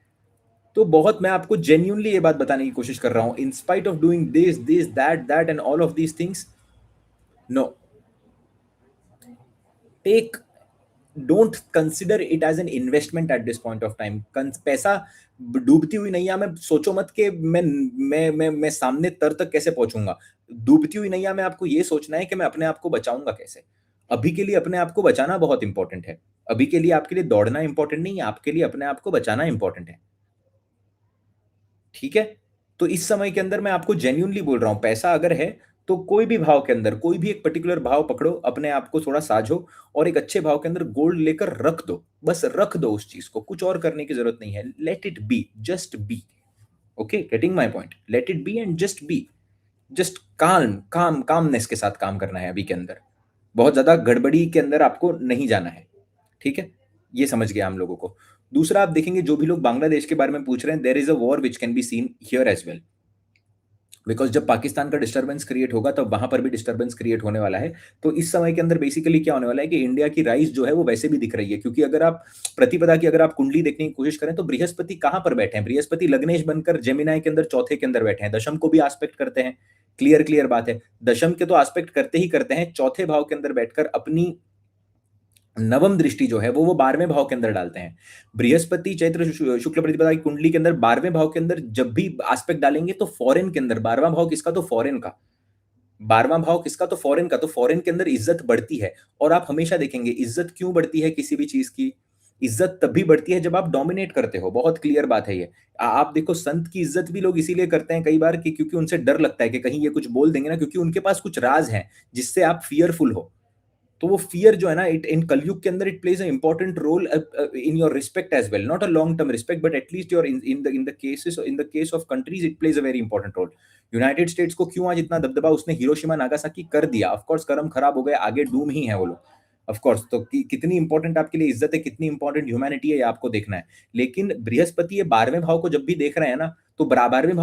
तो बहुत मैं आपको जेन्युइनली ये बात बताने की कोशिश कर रहा हूं, in spite of doing this that and all of these things, no, take, don't consider it as an investment at this point of time. पैसा डूबती हुई नैया में सोचो मत कि मैं सामने तर तक कैसे पहुंचूंगा। डूबती हुई नैया में आपको ये सोचना है कि मैं अपने आप को बचाऊंगा कैसे। अभी के लिए अपने आप को बचाना बहुत इंपॉर्टेंट है। अभी के लिए आपके लिए दौड़ना इंपॉर्टेंट नहीं है, आपके लिए अपने आप को बचाना इंपॉर्टेंट है। ठीक है? तो इस समय के अंदर मैं आपको जेन्युइनली बोल रहा हूं, पैसा अगर है तो कोई भी भाव के अंदर कोई भी एक पर्टिकुलर भाव पकड़ो, अपने आप को थोड़ा साझो और एक अच्छे भाव के अंदर गोल्ड लेकर रख दो। बस रख दो उस चीज को, कुछ और करने की जरूरत नहीं है। Let it be, just be. Okay, getting my point? Let it be and just be. Just calmness के साथ काम करना है अभी के अंदर। बहुत ज्यादा गड़बड़ी के अंदर आपको नहीं जाना है। ठीक है, ये समझ गया हम लोगों को। दूसरा, आप देखेंगे जो भी लोग बांग्लादेश के बारे में पूछ रहे हैं, there is a war which can be seen here as well. Because जब पाकिस्तान का डिस्टर्बेंस क्रिएट होगा तब वहां पर भी डिस्टर्बेंस क्रिएट होने वाला है। तो इस समय के अंदर बेसिकली क्या होने वाला है कि इंडिया की राइज जो है वो वैसे भी दिख रही है, क्योंकि अगर आप प्रतिपदा की अगर आप कुंडली देखने की कोशिश करें तो बृहस्पति कहां पर बैठे हैं? बृहस्पति लग्नेश बनकर जेमिनाई के अंदर चौथे के अंदर बैठे हैं, दशम को भी आस्पेक्ट करते हैं। क्लियर क्लियर बात है, दशम के तो आस्पेक्ट करते ही करते हैं, चौथे भाव के अंदर बैठकर अपनी नवम दृष्टि जो है वो 12वें भाव के अंदर डालते हैं। बृहस्पति चैत्र शुक्ल प्रतिपदा की कुंडली के अंदर 12वें भाव के अंदर जब भी एस्पेक्ट डालेंगे तो फॉरेन के अंदर 12वां भाव किसका? तो फॉरेन का। 12वां भाव किसका? तो फॉरेन का। तो फॉरेन के अंदर इज्जत बढ़ती है। और आप हमेशा देखेंगे इज्जत क्यों बढ़ती है किसी भी चीज की? इज्जत तभी बढ़ती है जब आप डोमिनेट करते हो। बहुत क्लियर बात है ये। आप देखो, संत की इज्जत भी लोग इसीलिए करते हैं कई बार कि क्योंकि उनसे डर लगता है कि कहीं ये कुछ बोल देंगे ना, क्योंकि उनके पास कुछ राज है जिससे आप फियरफुल हो। तो वो फियर जो है ना, इट इन कलयुग के अंदर it plays a important role in your respect as well, not a long term respect but at least your in the case of countries it plays a very important role. United States को क्यों आज इतना दबदबा? उसने Hiroshima Nagasaki कर दिया। Of course कर्म खराब हो गए, आगे डूम ही है वो लोग। ऑफ कोर्स, तो कितनी इंपॉर्टेंट आपके लिए इज्जत है, कितनी इंपॉर्टेंट ह्यूमैनिटी है, ये आपको देखना है। लेकिन बृहस्पति ये 12वें भाव को जब भी देख रहे हैं ना, तो 12वें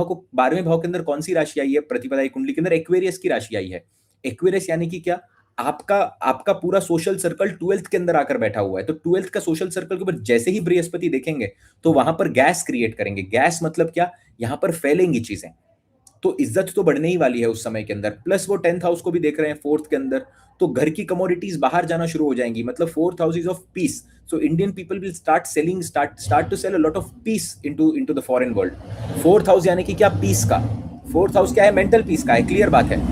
भाव के अंदर कौन सी राशि आई है? प्रतिपदा की कुंडली के अंदर एक्वेरियस की राशि आई है। एक्वेरियस यानी कि क्या? आपका आपका पूरा सोशल सर्कल 12th के अंदर आकर बैठा हुआ है। तो 12th का सोशल सर्कल के ऊपर जैसे ही बृहस्पति देखेंगे तो वहां पर गैस क्रिएट करेंगे। गैस मतलब क्या? यहां पर फैलेंगी चीजें। तो इज्जत तो बढ़ने ही वाली है उस समय के अंदर। प्लस वो 10th हाउस को भी देख रहे हैं, 4th के अंदर। तो घर की कमोडिटीज बाहर जाना शुरू हो जाएंगी। मतलब 4th house is of peace. So Indian people will start to sell a lot of peace into the foreign world. 4th house यानी कि क्या? पीस का। 4th हाउस क्या है? मेंटल पीस का है। क्लियर बात है।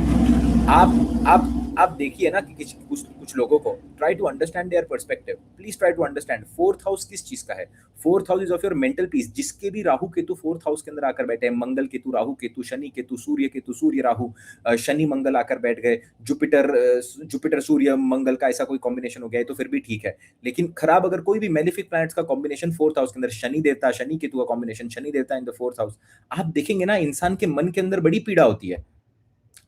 आप देखिए ना कि कुछ लोगों को try to understand their perspective. Please try to understand 4th house किस चीज का है? 4th house is of your mental peace. जिसके भी राहु केतु 4th हाउस के अंदर आकर बैठे हैं, मंगल केतु, राहु केतु, शनि केतु, सूर्य राहु, शनि मंगल आकर बैठ गए, जुपिटर सूर्य मंगल का ऐसा कोई कॉम्बिनेशन हो गया है तो फिर भी ठीक है। लेकिन खराब अगर कोई भी मेलिफिक प्लैनेट्स का कॉम्बिनेशन 4th हाउस के अंदर, शनि देवता शनि केतु का कॉम्बिनेशन, शनि देवता इन द 4th हाउस, आप देखेंगे ना इंसान के मन के अंदर बड़ी पीड़ा होती है।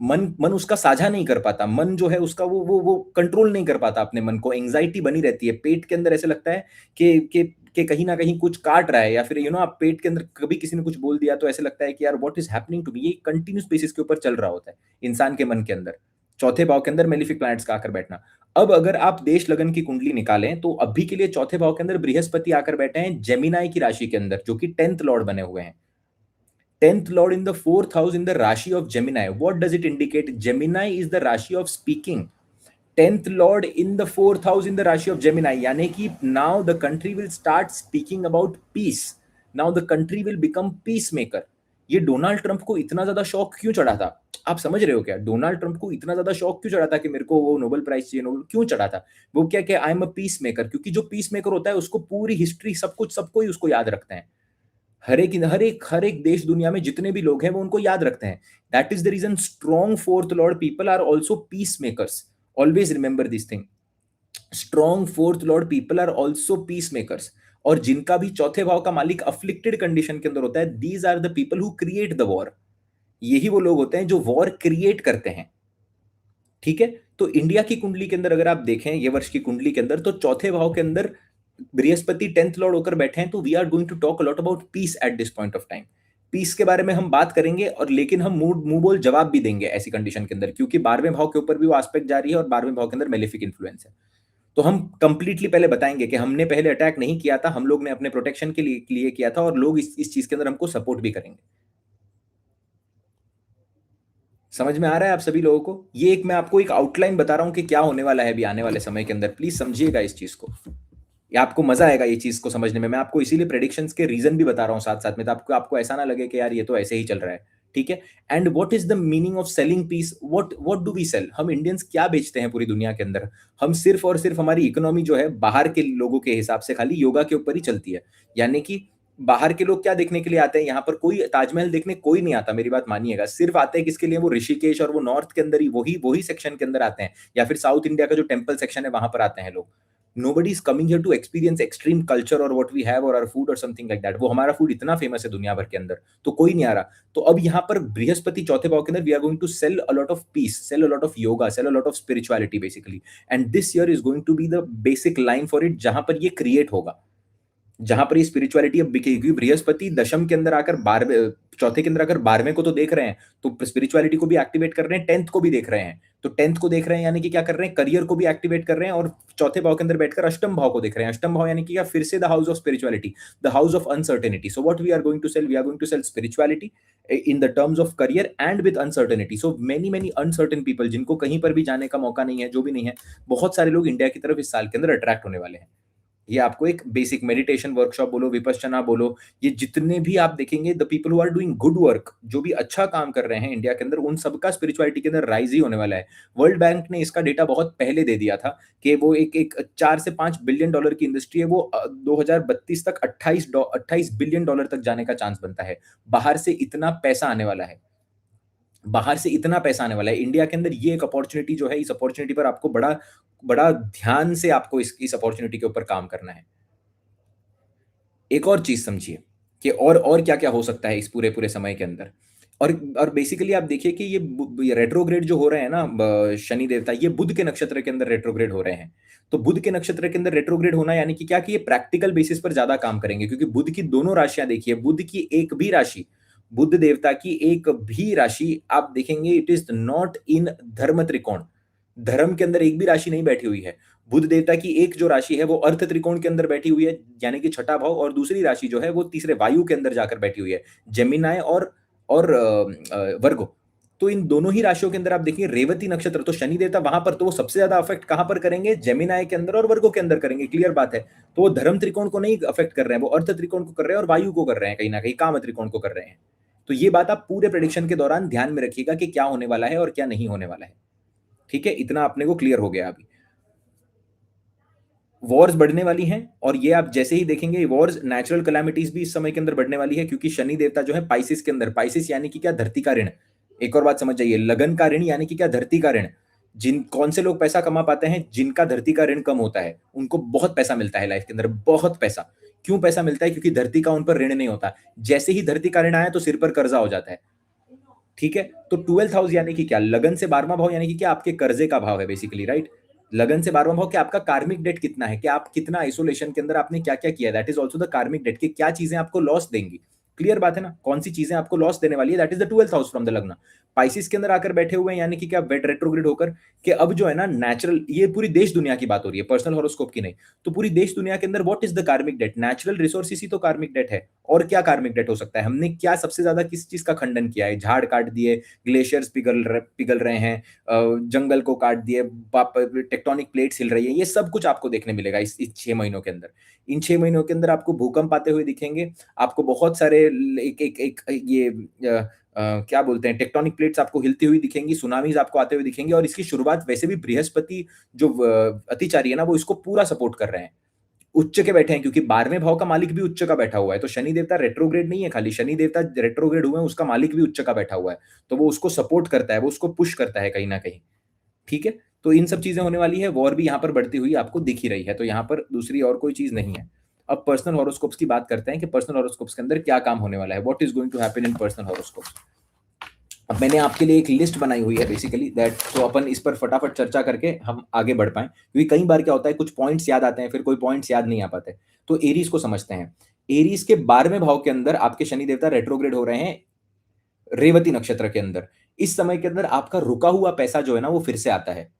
मन मन उसका साझा नहीं कर पाता। मन जो है उसका वो कंट्रोल नहीं कर पाता अपने मन को। एंग्जाइटी बनी रहती है पेट के अंदर। ऐसे लगता है कि कहीं ना कहीं कुछ काट रहा है, या फिर आप पेट के अंदर कभी किसी ने कुछ बोल दिया तो ऐसे लगता है कि यार what is happening to me. ये कंटिन्यूस बेसिस के ऊपर चल रहा होता है इंसान के मन के अंदर। चौथे भाव के अंदर मेलिफिक प्लैनेट्स का आकर बैठना। अब अगर आप देश लगन की कुंडली निकालें तो अभी के लिए चौथे भाव के अंदर बृहस्पति आकर बैठे हैं जेमिनाई की राशि के अंदर, जो कि 10th लॉर्ड बने हुए हैं। 10th lord in the 4th house in the Rashi of Gemini. What does it indicate? Gemini is the Rashi of speaking. 10th lord in the 4th house in the Rashi of Gemini. यानी कि now the country will start speaking about peace. Now the country will become peacemaker. ये Donald Trump को इतना ज्यादा शौक क्यों चढ़ा था? आप समझ रहे हो क्या? डोनाल्ड ट्रंप को इतना ज्यादा शौक क्यों चढ़ा था कि मेरे को वो नोबेल प्राइज चाहिए? नोबेल क्यों चढ़ा था? वो क्या कि I am a peace maker. क्योंकि जो पीस मेकर होता है उसको पूरी हिस्ट्री सब कुछ सबको ही उसको याद रखते हैं। हर एक देश दुनिया में जितने भी लोग हैं वो उनको याद रखते हैं। That is the reason strong 4th lord people are also peace makers. Always remember this thing. Strong 4th lord people are also peace makers. और जिनका भी चौथे भाव का मालिक अफ्लिक्टेड कंडीशन के अंदर होता है, these are the people who create the war. यही वो लोग होते हैं जो वॉर क्रिएट करते हैं। ठीक है, तो इंडिया की कुंडली के अंदर अगर आप देखें ये वर्ष की कुंडली के अंदर, तो चौथे भाव के अंदर बृहस्पति 10th लॉर्ड होकर बैठे हैं। तो we are going to talk a lot about peace at this point of time. Peace के बारे में हम बात करेंगे, और लेकिन हम मुंह बोल जवाब भी देंगे ऐसी कंडीशन के अंदर, क्योंकि 12वें भाव के ऊपर भी वो एस्पेक्ट जारी है और 12वें भाव के अंदर मेलेफिक इन्फ्लुएंस है। तो हम कंप्लीटली पहले बताएंगे कि हमने पहले अटैक नहीं किया था, हम लोग ने अपने प्रोटेक्शन के लिए किया था, और लोग इस चीज के अंदर हमको सपोर्ट भी करेंगे। समझ में आ रहा है आप सभी लोगों को? ये एक मैं आपको एक आउटलाइन बता रहा हूं कि क्या होने वाला है अभी आने वाले समय के अंदर। प्लीज समझिएगा इस चीज को। ये आपको मजा आएगा ये चीज को समझने में। मैं आपको इसीलिए प्रेडिक्शंस के रीजन भी बता रहा हूँ साथ साथ में, तो आपको ऐसा ना लगे कि यार ये तो ऐसे ही चल रहा है। ठीक है। And what is the meaning of selling peace, what do we sell, हम इंडियंस क्या बेचते हैं पूरी दुनिया के अंदर? हम सिर्फ और सिर्फ, हमारी इकोनॉमी जो है बाहर के लोगों के हिसाब से खाली योगा के ऊपर ही चलती है। यानी कि बाहर के लोग क्या देखने के लिए आते हैं यहाँ पर? कोई ताजमहल देखने कोई नहीं आता, मेरी बात मानिएगा। सिर्फ आते हैं किसके लिए? वो ऋषिकेश और वो नॉर्थ के अंदर ही वही वही सेक्शन के अंदर आते हैं, या फिर साउथ इंडिया का जो टेम्पल सेक्शन है वहां पर आते हैं लोग। Nobody is coming here to experience extreme culture और व्हाट वी हैव और आवर फूड और समथिंग लाइक दैट। वो हमारा फूड इतना फेमस है दुनिया भर के अंदर, तो कोई नहीं आ रहा। तो अब यहाँ पर बृहस्पति चौथे भाव के अंदर we are going to sell a lot of peace, sell a lot of yoga, sell a lot of spirituality basically. And this year is going to be the basic line for it, जहां पर ये create होगा, जहां पर ये spirituality अब बिकेगी। बृहस्पति दशम के अंदर आकर 12वें, चौथे के अंदर आकर 12वें को तो देख रहे हैं, तो स्पिरिचुअलिटी को भी एक्टिवेट कर रहे हैं, 10th को भी देख रहे हैं। तो 10th को देख रहे हैं यानी कि क्या कर रहे हैं? करियर को भी एक्टिवेट कर रहे हैं, और चौथे भाव के अंदर बैठकर अष्टम भाव को देख रहे हैं। अष्टम भाव यानी कि क्या? फिर से the house of spirituality, the house of uncertainty. So what we are going to sell, we are going to sell spirituality in the terms of career and with uncertainty. So many many uncertain people, जिनको कहीं पर भी जाने का मौका नहीं है, जो भी नहीं है, बहुत सारे लोग इंडिया की तरफ इस साल के अंदर अट्रैक्ट होने वाले हैं। ये आपको एक बेसिक मेडिटेशन वर्कशॉप बोलो, विपश्यना बोलो, ये जितने भी आप देखेंगे, the people who are doing good work, जो भी अच्छा काम कर रहे हैं इंडिया के अंदर, उन सबका स्पिरिचुअलिटी के अंदर राइज ही होने वाला है। वर्ल्ड बैंक ने इसका डेटा बहुत पहले दे दिया था कि वो एक एक 4 से 5 बिलियन डॉलर की इंडस्ट्री है, वो 2032 तक 28 बिलियन डॉलर तक जाने का चांस बनता है। बाहर से इतना पैसा आने वाला है, बाहर से इतना पैसा आने वाला है इंडिया के अंदर। ये एक अपॉर्चुनिटी जो है, इस अपॉर्चुनिटी पर आपको बड़ा बड़ा ध्यान से आपको इस अपॉर्चुनिटी के ऊपर काम करना है। एक और चीज समझिए कि और क्या क्या हो सकता है इस पूरे पूरे समय के अंदर। और बेसिकली आप देखिए कि ये रेट्रोग्रेड जो हो रहे हैं ना, शनि देवता, ये बुध के नक्षत्र के अंदर रेट्रोग्रेड हो रहे हैं। तो बुध के नक्षत्र के अंदर रेट्रोग्रेड होना यानी कि क्या? कि ये प्रैक्टिकल बेसिस पर ज्यादा काम करेंगे, क्योंकि बुध की दोनों राशियां देखिए, बुध की एक भी राशि, बुध देवता की एक भी राशि आप देखेंगे, इट इज नॉट इन धर्म त्रिकोण। धर्म के अंदर एक भी राशि नहीं बैठी हुई है। बुध देवता की एक जो राशि है वो अर्थ त्रिकोण के अंदर बैठी हुई है, यानी कि छठा भाव, और दूसरी राशि जो है वो तीसरे वायु के अंदर जाकर बैठी हुई है, जेमिनाय और वर्गो। तो इन दोनों ही राशियों के अंदर आप देखिए रेवती नक्षत्र, तो शनि देवता वहां पर, तो वो सबसे ज्यादा अफेक्ट कहां पर करेंगे? जेमिनाय के अंदर और वर्गो के अंदर करेंगे, क्लियर बात है। तो वो धर्म त्रिकोण को नहीं अफेक्ट कर रहे हैं, वो अर्थ त्रिकोण को कर रहे हैं और वायु को कर रहे हैं, कहीं ना कहीं काम त्रिकोण को कर रहे हैं। तो ये बात आप पूरे प्रेडिक्शन के दौरान ध्यान में रखिएगा कि क्या होने वाला है और क्या नहीं होने वाला है। ठीक है, इतना अपने को क्लियर हो गया अभी। वॉर्स बढ़ने वाली हैं, और ये आप जैसे ही देखेंगे, वॉर्स, नेचुरल कैलामिटीज भी इस समय के अंदर बढ़ने वाली है, क्योंकि शनि देवता जो है पाइसिस के अंदर, पाइसिस यानी कि क्या? धरती का ऋण। एक और बात समझ जाइए, लगन का ऋण यानी कि क्या? धरती का ऋण। कौन से लोग पैसा कमा पाते हैं? जिनका धरती का ऋण कम होता है, उनको बहुत पैसा मिलता है लाइफ के अंदर, बहुत पैसा। क्यों पैसा मिलता है? क्योंकि धरती का उन पर ऋण नहीं होता। जैसे ही धरती का ऋण आया तो सिर पर कर्जा हो जाता है। ठीक है, तो 12th हाउस यानी कि क्या? लगन से 12वां भाव यानी कि क्या? आपके कर्जे का भाव है बेसिकली, राइट। लगन से 12वां भाव, कि आपका कार्मिक डेट कितना है, कि आप कितना आइसोलेशन के अंदर आपने क्या क्या किया है, that is also the karmic debt, कि क्या चीजें आपको लॉस देंगी। क्लियर बात है ना, कौन सी चीजें आपको लॉस देने वाली है, that is the 12th house from the लग्न। पाइसिस के अंदर आकर बैठे हुए हैं, यानी कि क्या? वेट रेट्रोग्रेड होकर, कि अब जो है ना नेचुरल, ये पूरी देश दुनिया की बात हो रही है, पर्सनल हॉरोस्कोप की नहीं। तो पूरी देश दुनिया के अंदर what is the karmic debt? Natural resources ही तो कार्मिक डेट है। और क्या कार्मिक डेट हो सकता है? हमने क्या सबसे ज्यादा किस चीज का खंडन किया है? झाड़ काट दिए, ग्लेशियर्स पिघल रहे हैं, जंगल को काट दिए, टेक्टोनिक प्लेट्स हिल रही है, ये सब कुछ आपको देखने मिलेगा इस 6 महीनों के अंदर। इन 6 महीनों के अंदर आपको भूकंप आते हुए दिखेंगे, आपको बहुत सारे एक ये क्या बोलते हैं, टेक्टोनिक प्लेट्स आपको हिलती हुई दिखेंगी, सुनामीज आपको आते हुए दिखेंगे। और इसकी शुरुआत वैसे भी बृहस्पति जो अतिचारी है ना, वो इसको पूरा सपोर्ट कर रहे हैं, उच्च के बैठे हैं, क्योंकि 12वें भाव का मालिक भी उच्च का बैठा हुआ है। तो शनि देवता रेट्रोग्रेड नहीं है, खाली शनि देवता रेट्रोग्रेड हुए हैं, उसका मालिक भी उच्च का बैठा हुआ है। तो वो उसको सपोर्ट करता है, वो उसको पुश करता है कहीं ना कहीं। ठीक है, तो इन सब चीजें होने वाली है। वॉर भी यहाँ पर बढ़ती हुई आपको दिख ही रही है, तो यहाँ पर दूसरी और कोई चीज नहीं है। अब पर्सनल हॉरोस्कोप्स की बात करते हैं कि पर्सनल हॉरोस्कोप्स के अंदर क्या काम होने वाला है, what is going to happen in personal horoscopes. अब मैंने आपके लिए एक लिस्ट बनाई हुई है बेसिकली दैट, तो अपन इस पर फटाफट चर्चा करके हम आगे बढ़ पाएं, क्योंकि कई बार क्या होता है, कुछ पॉइंट्स याद आते हैं, फिर कोई पॉइंट्स याद नहीं आ पाते। तो एरीज को समझते हैं। एरीज के 12वें भाव के अंदर आपके शनि देवता रेट्रोग्रेड हो रहे हैं, रेवती नक्षत्र के अंदर। इस समय के अंदर आपका रुका हुआ पैसा जो है ना, वो फिर से आता है।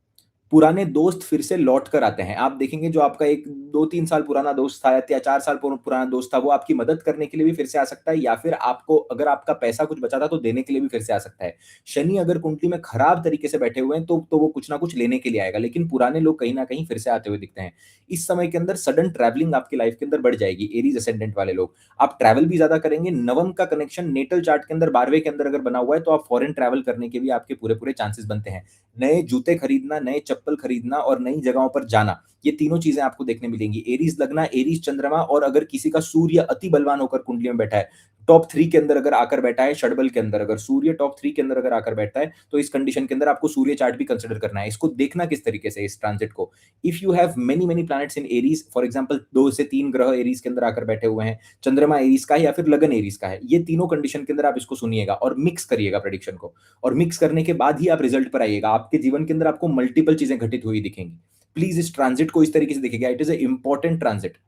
पुराने दोस्त फिर से लौट कर आते हैं। आप देखेंगे जो आपका एक 2-3 साल पुराना दोस्त था या 4 साल पुराना दोस्त था, वो आपकी मदद करने के लिए भी फिर से आ सकता है या फिर आपको अगर आपका पैसा कुछ बचा था तो देने के लिए भी फिर से आ सकता है। शनि अगर कुंडली में खराब तरीके से बैठे हुए हैं तो वो कुछ ना कुछ लेने के लिए आएगा, लेकिन पुराने लोग कहीं न कहीं फिर से आते हुए दिखते हैं। इस समय के अंदर सडन ट्रैवलिंग आपकी लाइफ के अंदर बढ़ जाएगी, एरीज़ असेंडेंट वाले लोग। आप ट्रैवल भी ज़्यादा करेंगे, नवम का कनेक्शन नेटल चार्ट के अंदर 12वें के अंदर अगर बना हुआ है तो आप फॉरेन ट्रैवल करने के भी आपके पूरे-पूरे चांसेस बनते हैं। नए जूते खरीदना, नए चप्पल खरीदना और नई जगहों पर जाना, ये तीनों चीज़ें आपको देखने मिलेंगी। एरीज़ लगना, एरीज़ चंद्रमा और अगर किसी का सूर्य अति बलवान होकर कुंडली में बैठा है, टॉप 3 के अंदर अगर आकर बैठा है, षडबल के अंदर अगर सूर्य टॉप 3 के अंदर अगर आकर बैठता है, तो इस कंडीशन के अंदर आपको सूर्य चार्ट भी कंसीडर करना है। इसको देखना किस तरीके से है इस ट्रांजिट को। If you have many many planets in Aries, for example 2 से 3 ग्रह एरीज़ के अंदर आकर बैठे हुए हैं, चंद्रमा एरीज़ का है या फिर लगन एरीज़ का है। ये तीनों कंडीशन के अंदर आप इसको सुनिएगा और मिक्स करिएगा प्रेडिक्शन को। और मिक्स करने के बाद ही आप रिजल्ट पर आइएगा। आपके जीवन के अंदर आपको मल्टीपल चीजें घटित हुई दिखेंगी। प्लीज इस ट्रांजिट को इस तरीके से देखिएगा। It is a important transit.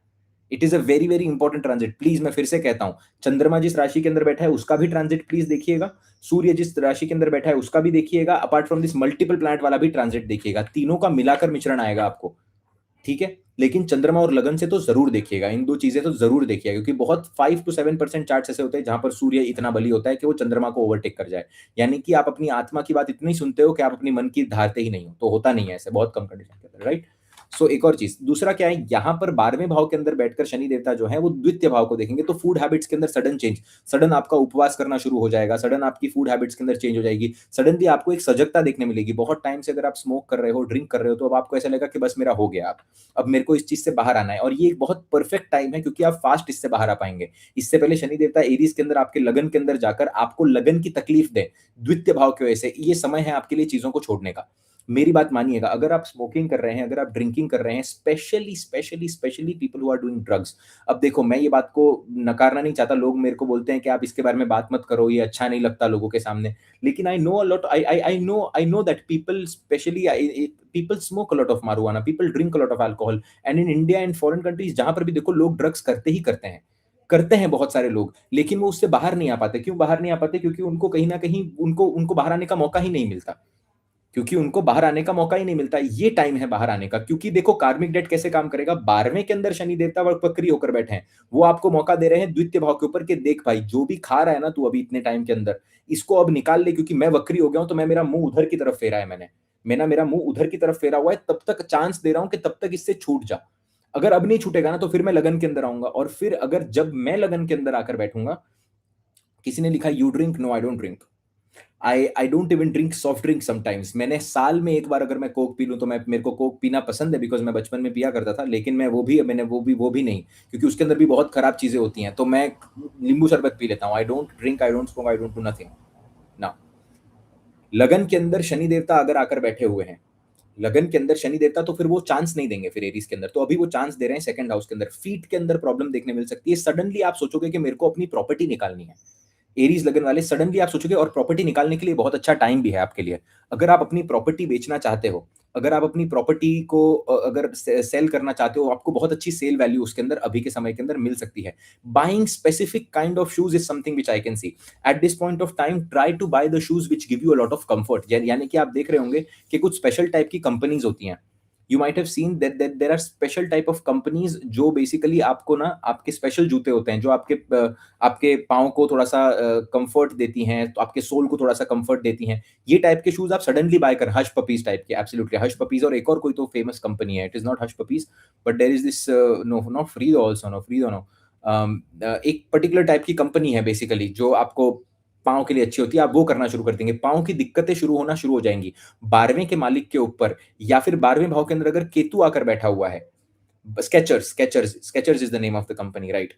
It is a very very important transit. Please मैं फिर से कहता हूं, चंद्रमा जिस राशि के अंदर बैठा है उसका भी ट्रांजिट प्लीज देखिएगा। सूर्य जिस राशि के अंदर बैठा है उसका भी देखिएगा। Apart from this multiple planet वाला भी ट्रांजिट देखिएगा। तीनों का मिलाकर मिश्रण आएगा आपको। ठीक है, लेकिन चंद्रमा और लगन से तो जरूर देखिएगा, इन दो चीजें तो जरूर देखिएगा, क्योंकि बहुत 5 to 7% चार्ट्स ऐसे होते हैं जहां पर सूर्य इतना बली होता है कि वो चंद्रमा को ओवरटेक कर जाए। यानी कि आप अपनी आत्मा की बात इतनी सुनते हो कि आप अपनी मन की धारते ही नहीं हो, तो होता नहीं है ऐसे बहुत कम कंडीशन के अंदर, राइट। सो एक और चीज दूसरा क्या है, यहाँ पर 12वें भाव के अंदर बैठकर शनि देवता जो है वो द्वितीय भाव को देखेंगे, तो फूड हैबिट्स के अंदर सडन चेंज, सडन आपका उपवास करना शुरू हो जाएगा, सडन आपकी फूड हैबिट्स के अंदर चेंज हो जाएगी, सडनली आपको एक सजगता देखने मिलेगी। बहुत टाइम से अगर आप स्मोक कर रहे हो, ड्रिंक कर रहे हो, तो अब आपको ऐसा लगेगा कि बस मेरा हो गया, अब मेरे को इस चीज से बाहर आना है। और ये एक बहुत परफेक्ट टाइम है क्योंकि आप फास्ट इससे बाहर आ पाएंगे। इससे पहले शनि देवता एरीज के अंदर आपके लगन के अंदर जाकर आपको लगन की तकलीफ दे द्वितीय भाव की वजह से, ये समय है आपके लिए चीजों को छोड़ने का। मेरी बात मानिएगा, अगर आप स्मोकिंग कर रहे हैं, अगर आप ड्रिंकिंग कर रहे हैं, specially specially specially people who are doing drugs. अब देखो, मैं ये बात को नकारना नहीं चाहता, लोग मेरे को बोलते हैं कि आप इसके बारे में बात मत करो, ये अच्छा नहीं लगता लोगों के सामने, लेकिन I know a lot, I know that people specially people smoke a lot of marijuana, people drink a lot of alcohol, and in India and foreign countries जहां पर भी देखो लोग ड्रग्स करते ही करते हैं बहुत सारे लोग, लेकिन वो उससे बाहर नहीं आ पाते। क्यों बाहर नहीं आ पाते? क्योंकि उनको कहीं ना कहीं उनको उनको बाहर आने का मौका ही नहीं मिलता, क्योंकि उनको बाहर आने का मौका ही नहीं मिलता। ये टाइम है बाहर आने का, क्योंकि देखो कार्मिक डेट कैसे काम करेगा। 12वें के अंदर शनि देवता वक्री होकर बैठे हैं, वो आपको मौका दे रहे हैं द्वितीय भाव के ऊपर कि देख भाई, जो भी खा रहा है ना तू अभी इतने टाइम के अंदर, इसको अब निकाल ले, क्योंकि मैं वक्री हो गया हूं, तो मैं मेरा मुंह उधर की तरफ फेरा है, मेरा मुंह उधर की तरफ फेरा हुआ है, तब तक चांस दे रहा हूं कि तब तक इससे छूट जा। अगर अब नहीं छूटेगा ना तो फिर मैं लगन के अंदर आऊंगा, और फिर अगर जब मैं लगन के अंदर आकर बैठूंगा, किसी ने लिखा you drink, no I don't drink, I don't even drink soft drink sometimes. मैंने साल में एक बार अगर मैं कोक पी लूं तो मैं, मेरे को कोक पीना पसंद है, बिकॉज मैं बचपन में पिया करता था, लेकिन मैं वो भी नहीं, क्योंकि उसके अंदर भी बहुत खराब चीजें होती हैं। तो मैं नींबू शरबत पी लेता हूँ। आई don't drink, I don't smoke, I don't do nothing ना। लगन के अंदर शनि देवता अगर आकर बैठे हुए हैं, लगन के अंदर शनि देवता, तो फिर वो चांस नहीं देंगे फिर एरीज के अंदर। तो अभी वो चांस दे रहे हैं सेकंड हाउस के अंदर। फीट के अंदर प्रॉब्लम देखने मिल सकती है। सडनली आप सोचोगे कि मेरे को अपनी प्रॉपर्टी निकालनी है, एरीज लगन वाले सडनली आप सोचोगे, और प्रॉपर्टी निकालने के लिए बहुत अच्छा टाइम भी है आपके लिए। अगर आप अपनी प्रॉपर्टी बेचना चाहते हो, अगर आप अपनी प्रॉपर्टी को अगर सेल करना चाहते हो, आपको बहुत अच्छी सेल वैल्यू उसके अंदर अभी के समय के अंदर मिल सकती है। Buying specific kind of shoes is something which I can see at this point of time. Try to buy the shoes which give you a lot of comfort. यानी कि आप देख रहे होंगे कि कुछ स्पेशल टाइप की कंपनीज होती हैं। You might have seen that there are special type of companies जो बेसिकली आपको ना, आपके स्पेशल जूते होते हैं जो आपके पाँव को थोड़ा सा कंफर्ट देती हैं, तो आपके सोल को थोड़ा सा कंफर्ट देती हैं। ये टाइप के शूज आप सडनली बाय कर, हश पपीज टाइप के, एब्सोल्युटली हश पपीज, और एक और कोई तो फेमस कंपनी है, it is not Hush Puppies, but there is this, no not Freedo, also no Freedo, no, एक पर्टिकुलर टाइप की कंपनी है बेसिकली जो आपको पाँव के लिए अच्छी होती है। आप वो करना शुरू कर देंगे, पाँव की दिक्कतें शुरू होना शुरू हो जाएंगी। 12वें के मालिक के ऊपर या फिर 12वें भाव के अंदर अगर केतु आकर बैठा हुआ है, Skechers is the name of the company, right,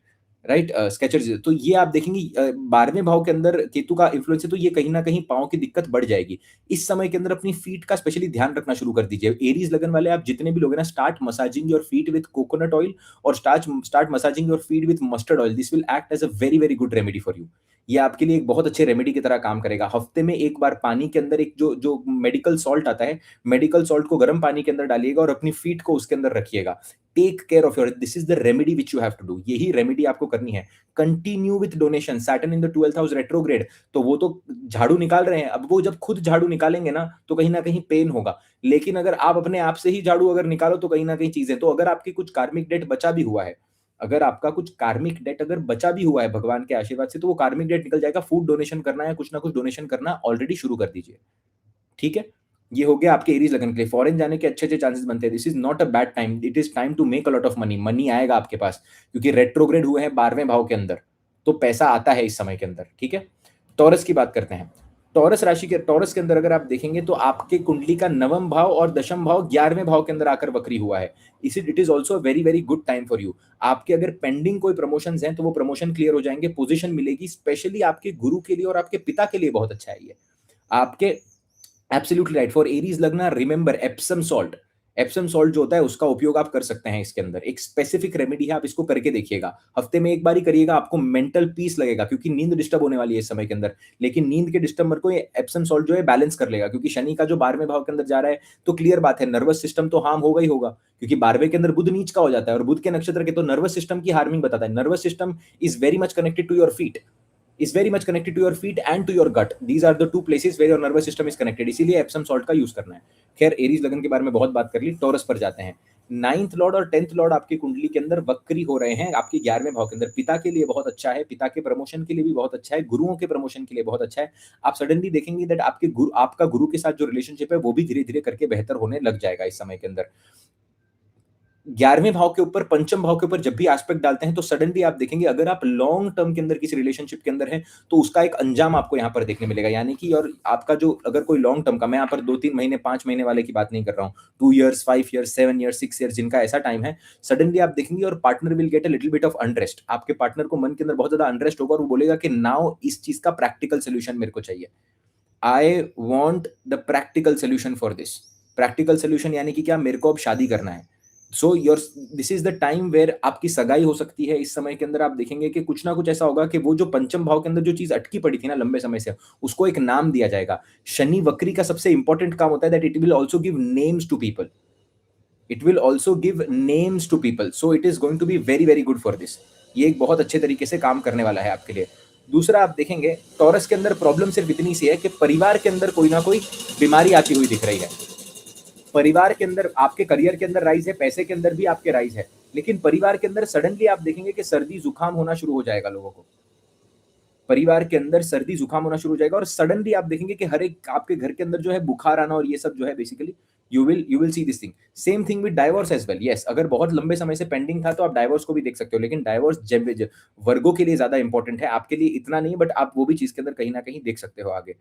right, Skechers. तो ये आप देखेंगे 12वें भाव के अंदर केतु का इन्फ्लुएंस है, तो ये कहीं ना कहीं पाँव की दिक्कत बढ़ जाएगी। इस समय के अंदर अपनी फीट का स्पेशली ध्यान रखना शुरू कर दीजिए। एरीज लगन वाले आप जितने भी लोग हैं ना, start massaging your feet with coconut oil, और start massaging your feet with mustard oil. This will act as a very very good remedy for you. ये आपके लिए एक बहुत अच्छे रेमेडी की तरह काम करेगा। हफ्ते में एक बार पानी के अंदर एक जो जो मेडिकल सॉल्ट आता है, मेडिकल सॉल्ट को गर्म पानी के अंदर डालिएगा और अपनी फीट को उसके अंदर रखिएगा। Take care of your, this is the remedy which you have to do, यही रेमेडी आपको करनी है। Continue with donation, Saturn in the 12th house retrograde, तो वो तो झाड़ू निकाल रहे हैं, अब वो जब खुद झाड़ू निकालेंगे ना तो कहीं ना कहीं पेन होगा। लेकिन अगर आप अपने आप से ही झाड़ू अगर निकालो तो कहीं ना कहीं चीजें, तो अगर आपकी कुछ कार्मिक डेट बचा भी हुआ है, अगर आपका कुछ कार्मिक डेट अगर बचा भी हुआ है भगवान के आशीर्वाद से, तो वो कार्मिक डेट निकल जाएगा। फूड डोनेशन करना है, कुछ ना कुछ डोनेशन करना ऑलरेडी शुरू कर दीजिए। ठीक है, ये हो गया आपके एरीज लगन के लिए। फॉरेन जाने के अच्छे अच्छे चांसेस बनते हैं। This is not a bad time, it is time to make a lot of money. Money आएगा आपके पास, क्योंकि रेट्रोग्रेड हुए हैं 12वें भाव के अंदर, तो पैसा आता है इस समय के अंदर। ठीक है, टॉरस की बात करते हैं। टॉरस राशि के, टॉरस के अंदर अगर आप देखेंगे तो आपके कुंडली का नवम भाव और दशम भाव 11वें भाव के अंदर आकर वक्री हुआ है। इसी it is also very very good time for you. आपके अगर पेंडिंग कोई प्रमोशंस हैं तो वो प्रमोशन क्लियर हो जाएंगे, पोजीशन मिलेगी। स्पेशली आपके गुरु के लिए और आपके पिता के लिए बहुत अच्छा है ये आपके। Absolutely right. फॉर एरीज लगना, remember Epsom salt, Epsom salt जो होता है उसका उपयोग आप कर सकते हैं इसके अंदर। एक स्पेसिफिक रेमेडी है, आप इसको करके देखिएगा। हफ्ते में एक बार ही करिएगा, आपको मेंटल पीस लगेगा, क्योंकि नींद डिस्टर्ब होने वाली है इस समय के अंदर। लेकिन नींद के डिस्टर्बर को ये एप्सम सॉल्ट जो है बैलेंस कर लेगा, क्योंकि शनि का जो 12वें भाव के अंदर जा रहा है, तो क्लियर बात है नर्वस सिस्टम तो हार्म होगा ही होगा, क्योंकि 12वें के अंदर बुध नीच का हो जाता है और बुध के नक्षत्र के तो नर्वस सिस्टम की हार्मिंग बताता है। Nervous system is very much connected to your feet, is very much connected to your feet and to your gut. These are the two places where your nervous system is connected. इसीलिए Epsom salt का use करना है। खैर, Aries लगन के बारे में बहुत बात कर ली, टॉरस पर जाते हैं। नाइन्थ लॉर्ड और 10th लॉर्ड आपकी कुंडली के अंदर वक्री हो रहे हैं आपके 11वें भाव के अंदर। पिता के लिए बहुत अच्छा है, पिता के प्रमोशन के लिए भी बहुत अच्छा है, गुरुओं के प्रमोशन के लिए बहुत अच्छा है। आप सडनली देखेंगे दैट आपके गुरु, आपका गुरु के साथ जो रिलेशनशिप है वो भी धीरे धीरे करके बेहतर होने लग जाएगा इस समय के अंदर। 11वें भाव के ऊपर, पंचम भाव के ऊपर जब भी एस्पेक्ट डालते हैं तो सडनली आप देखेंगे, अगर आप लॉन्ग टर्म के अंदर किसी रिलेशनशिप के अंदर हैं तो उसका एक अंजाम आपको यहाँ पर देखने मिलेगा। यानी कि और आपका जो, अगर कोई लॉन्ग टर्म का, मैं यहाँ पर 2-3 महीने 5 महीने वाले की बात नहीं कर रहा हूँ, 2 years 5 years 7 years 6 years जिनका ऐसा टाइम है, सडनली आप देखेंगे और partner will get a little bit of unrest. आपके पार्टनर को मन के अंदर बहुत ज्यादा अनरेस्ट होगा और वो बोलेगा कि नाउ इस चीज का प्रैक्टिकल सोल्यूशन मेरे को चाहिए। I want the practical solution for this. Practical solution यानी कि क्या, मेरे को अब शादी करना है। So your, this is the time where आपकी सगाई हो सकती है। इस समय के अंदर आप देखेंगे कि कुछ ना कुछ ऐसा होगा कि वो जो पंचम भाव के अंदर जो चीज अटकी पड़ी थी ना लंबे समय से, उसको एक नाम दिया जाएगा। शनि वक्री का सबसे इंपॉर्टेंट काम होता है that it will also give names to people, it will also give names to people, so it is going to be very very good for this. ये एक बहुत अच्छे तरीके से काम करने वाला है आपके लिए। दूसरा, आप देखेंगे टॉरस के अंदर प्रॉब्लम सिर्फ इतनी सी है कि परिवार के अंदर कोई ना कोई बीमारी आती हुई दिख रही है। परिवार के अंदर, आपके करियर के अंदर राइज है, पैसे के अंदर भी आपके राइज है, लेकिन परिवार के अंदर सडनली आप देखेंगे कि सर्दी जुकाम होना शुरू हो जाएगा लोगों को। परिवार के अंदर सर्दी जुकाम होना शुरू हो जाएगा और सडनली आप देखेंगे कि हर एक आपके घर के अंदर जो है बुखार आना और ये सब जो है basically you will see this thing. Same thing with divorce as well. Yes, अगर बहुत लंबे समय से पेंडिंग था तो आप डाइवोर्स को भी देख सकते हो, लेकिन डाइवोर्स वर्गों के लिए ज्यादा इंपॉर्टेंट है, आपके लिए इतना नहीं, बट आप वो भी चीज के अंदर कहीं ना कहीं देख सकते हो आगे।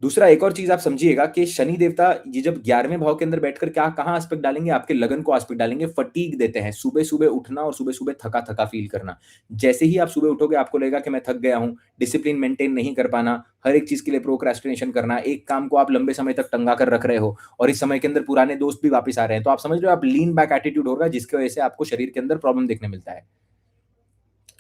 दूसरा, एक और चीज आप समझिएगा कि शनि देवता ये जब 11वें भाव के अंदर बैठकर क्या कहाँ एस्पेक्ट डालेंगे, आपके लगन को एस्पेक्ट डालेंगे। फटीग देते हैं, सुबह सुबह उठना और सुबह सुबह थका थका फील करना। जैसे ही आप सुबह उठोगे आपको लगेगा कि मैं थक गया हूँ, डिसिप्लिन मेंटेन नहीं कर पाना, हर एक चीज के लिए प्रोक्रेस्टिनेशन करना, एक काम को आप लंबे समय तक टंगा कर रख रहे हो और इस समय के अंदर पुराने दोस्त भी वापस आ रहे हैं, तो आप समझ रहे हो, आप लीन बैक एटीट्यूड होगा, जिसकी वजह से आपको शरीर के अंदर प्रॉब्लम देखने मिलता है,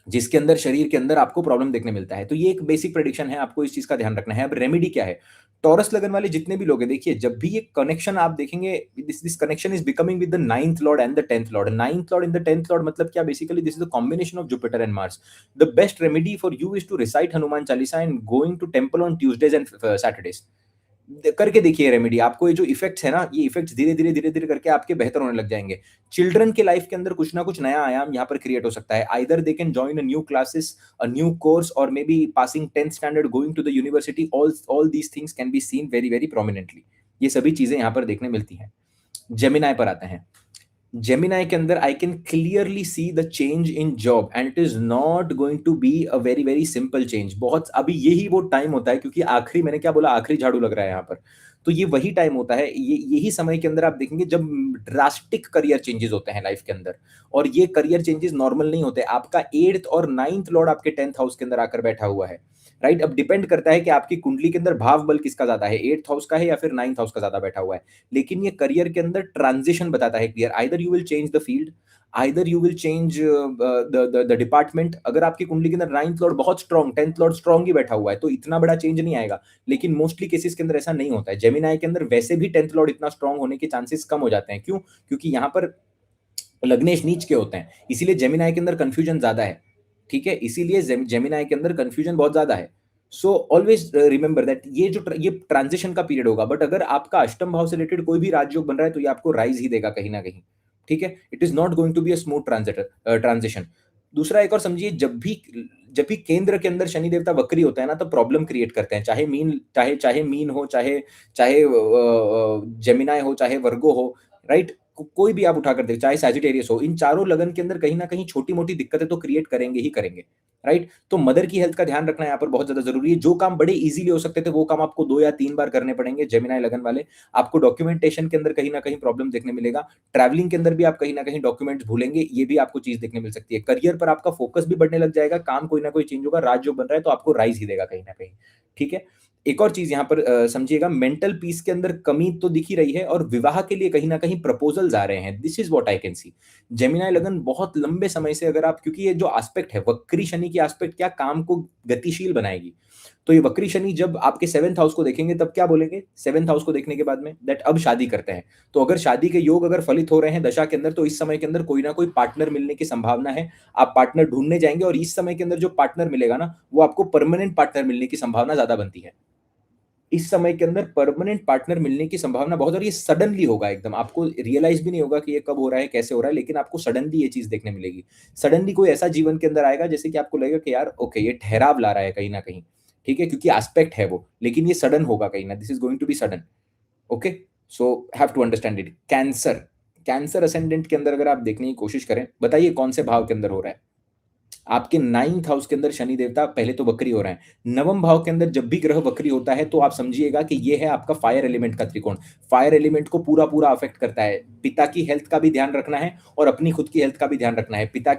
जिसके अंदर शरीर के अंदर आपको प्रॉब्लम देखने मिलता है। तो ये एक बेसिक प्रेडिक्शन है, आपको इस चीज का ध्यान रखना है। अब रेमेडी क्या है, टॉरस लगन वाले जितने भी लोग हैं, देखिए जब भी ये कनेक्शन आप देखेंगे, this connection is becoming with the 9th lord and the 10th lord. 9th lord in the 10th lord मतलब क्या, basically this is the combination of Jupiter and Mars. The best remedy for you is to recite Hanuman Chalisa and going to temple on Tuesdays and Saturdays. करके देखिए remedy, आपको ये जो effects है ना, ये इफेक्ट्स धीरे धीरे करके आपके बेहतर होने लग जाएंगे। चिल्ड्रन के लाइफ के अंदर कुछ ना कुछ नया आयाम यहाँ पर क्रिएट हो सकता है। Either they can join a new classes, a new course, और may be passing 10th standard, going to the university, all these things can be seen very very prominently. ये सभी चीजें यहाँ पर देखने मिलती हैं। जेमिनाई पर आते हैं। जेमिनाई के अंदर I can clearly see the change in job and it is not going to be a very very simple change. बहुत, अभी यही वो टाइम होता है, क्योंकि आखिरी, मैंने क्या बोला, आखिरी झाड़ू लग रहा है यहाँ पर, तो ये वही टाइम होता है, ये यही समय के अंदर आप देखेंगे जब ड्रास्टिक करियर चेंजेस होते हैं लाइफ के अंदर। और ये करियर चेंजेस नॉर्मल नहीं होते। आपका 8th और 9th लॉर्ड आपके 10th हाउस के अंदर आकर बैठा हुआ है, राइट। अब डिपेंड करता है कि आपकी कुंडली के अंदर भाव बल किसका ज्यादा है, 8th हाउस का है या फिर 9th हाउस का ज्यादा बैठा हुआ है। लेकिन ये करियर के अंदर ट्रांजिशन बताता है clear, either you will change the field, either you will change the department. अगर आपकी कुंडली के अंदर 9th लॉर्ड बहुत स्ट्रॉन्ग, 10th लॉर्ड स्ट्रॉन्ग ही बैठा हुआ है तो इतना बड़ा चेंज नहीं आएगा, लेकिन मोस्टली केसेस के अंदर ऐसा नहीं होता है। जेमिनाई के अंदर वैसे भी 10th लॉर्ड इतना स्ट्रॉन्ग होने के चांसेस कम हो जाते हैं। क्यों? क्योंकि यहाँ पर लग्नेश नीच के होते हैं, इसीलिए जेमिनाई के अंदर कंफ्यूजन ज्यादा है। ठीक है, इसीलिए जेमिनाई के अंदर कंफ्यूजन बहुत ज्यादा है। सो ऑलवेज रिमेंबर दैट ये ट्रांजिशन का पीरियड होगा, बट अगर आपका अष्टम भाव से रिलेटेड कोई भी राजयोग बन रहा है तो ये आपको राइज ही देगा कहीं ना कहीं। ठीक है, it is not going to be a smooth transition. दूसरा एक और समझिए, जब भी केंद्र के अंदर शनि देवता वक्री होता है ना, तो प्रॉब्लम क्रिएट करते हैं। चाहे मीन हो, चाहे चाहे जेमिनाई हो, चाहे वर्गो हो, राइट? कोई भी आप उठा कर देखो, चाहे सैजिटेरियस हो, इन चारों लगन के अंदर कहीं ना कहीं छोटी मोटी दिक्कतें तो क्रिएट करेंगे ही करेंगे, राइट? तो मदर की हेल्थ का ध्यान रखना यहाँ पर बहुत ज्यादा जरूरी है। जो काम बड़े इजीली हो सकते थे वो काम आपको 2 या 3 बार करने पड़ेंगे जेमिनाई लगन वाले। आपको डॉक्यूमेंटेशन के अंदर कहीं ना कहीं प्रॉब्लम देखने मिलेगा। ट्रैवलिंग के अंदर भी आप कहीं ना कहीं डॉक्यूमेंट्स भूलेंगे, ये भी आपको चीज देखने मिल सकती है। करियर पर आपका फोकस भी बढ़ने लग जाएगा, काम कोई ना कोई चेंज होगा, राजयोग बन रहा है तो आपको राइज ही देगा कहीं ना कहीं। ठीक है, एक और चीज यहाँ पर समझिएगा, मेंटल पीस के अंदर कमी तो दिख ही रही है और विवाह के लिए कहीं ना कहीं प्रपोजल्स आ रहे हैं। This is what I can C. Gemini लगन बहुत लंबे समय से, अगर आप, क्योंकि ये जो एस्पेक्ट है वक्री शनि की एस्पेक्ट क्या काम को गतिशील बनाएगी, तो ये वक्री शनि जब आपके 7th हाउस को देखेंगे तब क्या बोलेंगे? 7th हाउस को देखने के बाद में दैट अब शादी करते हैं। तो अगर शादी के योग अगर फलित हो रहे हैं दशा के अंदर, तो इस समय के अंदर कोई ना कोई पार्टनर मिलने की संभावना है। आप पार्टनर ढूंढने जाएंगे और इस समय के अंदर जो पार्टनर मिलेगा ना, वो आपको परमानेंट पार्टनर मिलने की संभावना ज्यादा बनती है। इस समय के अंदर परमानेंट पार्टनर मिलने की संभावना बहुत, और ये सडनली होगा एकदम, आपको रियलाइज भी नहीं होगा कि ये कब हो रहा है, कैसे हो रहा है, लेकिन आपको सडनली ये चीज देखने मिलेगी। सडनली कोई ऐसा जीवन के अंदर आएगा जैसे कि आपको लगेगा कि यार ओके, ये ठहराव ला रहा है कहीं ना कहीं। ठीक है, क्योंकि एस्पेक्ट है वो, लेकिन ये सडन होगा कहीं ना, this is going to be sudden. Okay, so have to understand it. Cancer, Cancer ascendant के अंदर अगर आप देखने की कोशिश करें, बताइए कौन से भाव के अंदर हो रहा है? आपके 9th हाउस के अंदर शनि देवता पहले तो वक्री हो रहे हैं। नवम भाव के अंदर जब भी ग्रह वक्री होता है तो आप समझिएगा कि ये है आपका फायर एलिमेंट का त्रिकोण। फायर एलिमेंट को पूरा पूरा अफेक्ट करता है। पिता की हेल्थ का भी ध्यान रखना है और अपनी खुद की हेल्थ का भी ध्यान रखना है। पिता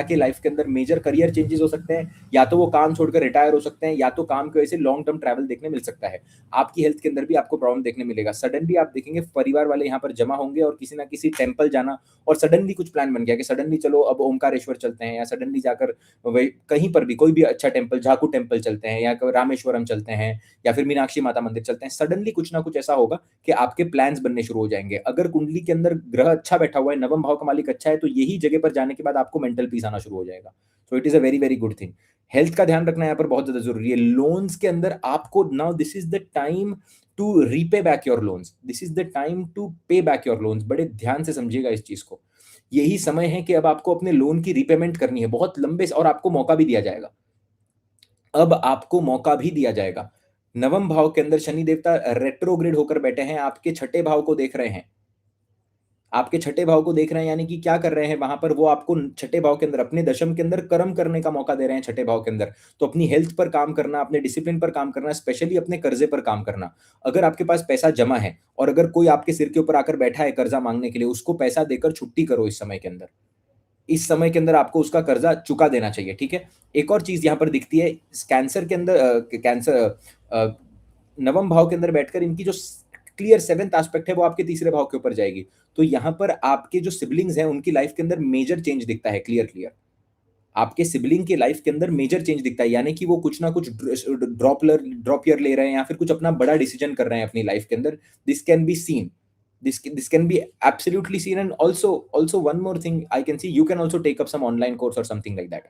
के लाइफ के अंदर मेजर करियर चेंजेस हो सकते हैं, या तो वो काम छोड़कर रिटायर हो सकते हैं, या तो काम की वजह से लॉन्ग टर्म ट्रैवल देखने मिल सकता है। आपकी हेल्थ के अंदर भी आपको प्रॉब्लम देखने मिलेगा। सडनली आप देखेंगे परिवार वाले यहाँ पर जमा होंगे और किसी ना किसी टेम्पल जाना, और सडनली कुछ प्लान बन गया कि सडनली चलो अब ओमकारेश्वर चलते हैं, या सडनली जाकर वही कहीं पर भी कोई भी अच्छा टेम्पल, झाकू टेम्पल चलते हैं, या रामेश्वरम चलते हैं, या फिर मीनाक्षी माता मंदिर चलते हैं। सडनली कुछ ना कुछ ऐसा होगा कि आपके प्लान्स बनने शुरू हो जाएंगे। अगर कुंडली के अंदर ग्रह अच्छा बैठा हुआ है, नवम भाव का मालिक अच्छा है, तो यही जगह पर जाने के बाद आपको मेंटल पीस आना शुरू हो जाएगा। सो it is a very very good thing. Health का ध्यान रखना यहाँ पर बहुत ज्यादा जरूरी है। लोन्स के अंदर आपको now this is the time to repay back your loans, this is the time to pay back your loans. बड़े ध्यान से समझिएगा इस चीज को। यही समय है कि अब आपको अपने लोन की रिपेमेंट करनी है बहुत लंबे से, और आपको मौका भी दिया जाएगा। अब आपको मौका भी दिया जाएगा। नवम भाव के अंदर शनि देवता रेट्रोग्रेड होकर बैठे हैं, आपके छठे भाव को देख रहे हैं। आपके छठे भाव को देख रहे हैं यानी कि क्या कर रहे हैं वहां पर? वो आपको छठे भाव के अंदर अपने दशम के अंदर कर्म करने का मौका दे रहे हैं छठे भाव के अंदर। तो अपनी हेल्थ पर काम करना, अपने डिसिप्लिन पर काम करना, स्पेशली अपने कर्जे पर काम करना। अगर आपके पास पैसा जमा है और अगर कोई आपके सिर के ऊपर आकर बैठा है कर्जा मांगने के लिए, उसको पैसा देकर छुट्टी करो इस समय के अंदर। इस समय के अंदर आपको उसका कर्जा चुका देना चाहिए। ठीक है, एक और चीज यहाँ पर दिखती है कैंसर के अंदर, नवम भाव के अंदर बैठकर इनकी जो क्लियर 7th एस्पेक्ट है वो आपके तीसरे भाव के ऊपर जाएगी। तो यहाँ पर आपके जो सिबलिंग्स हैं उनकी लाइफ के अंदर मेजर चेंज दिखता है, क्लियर क्लियर। आपके सिबलिंग के लाइफ के अंदर मेजर चेंज दिखता है, यानी कि वो कुछ ना कुछ ड्रॉप ईयर ले रहे हैं या फिर कुछ अपना बड़ा डिसीजन कर रहे हैं अपनी लाइफ के अंदर। This can be scene, this can be absolutely seen. And also one more thing I can see, you can also take up some online course or something like that।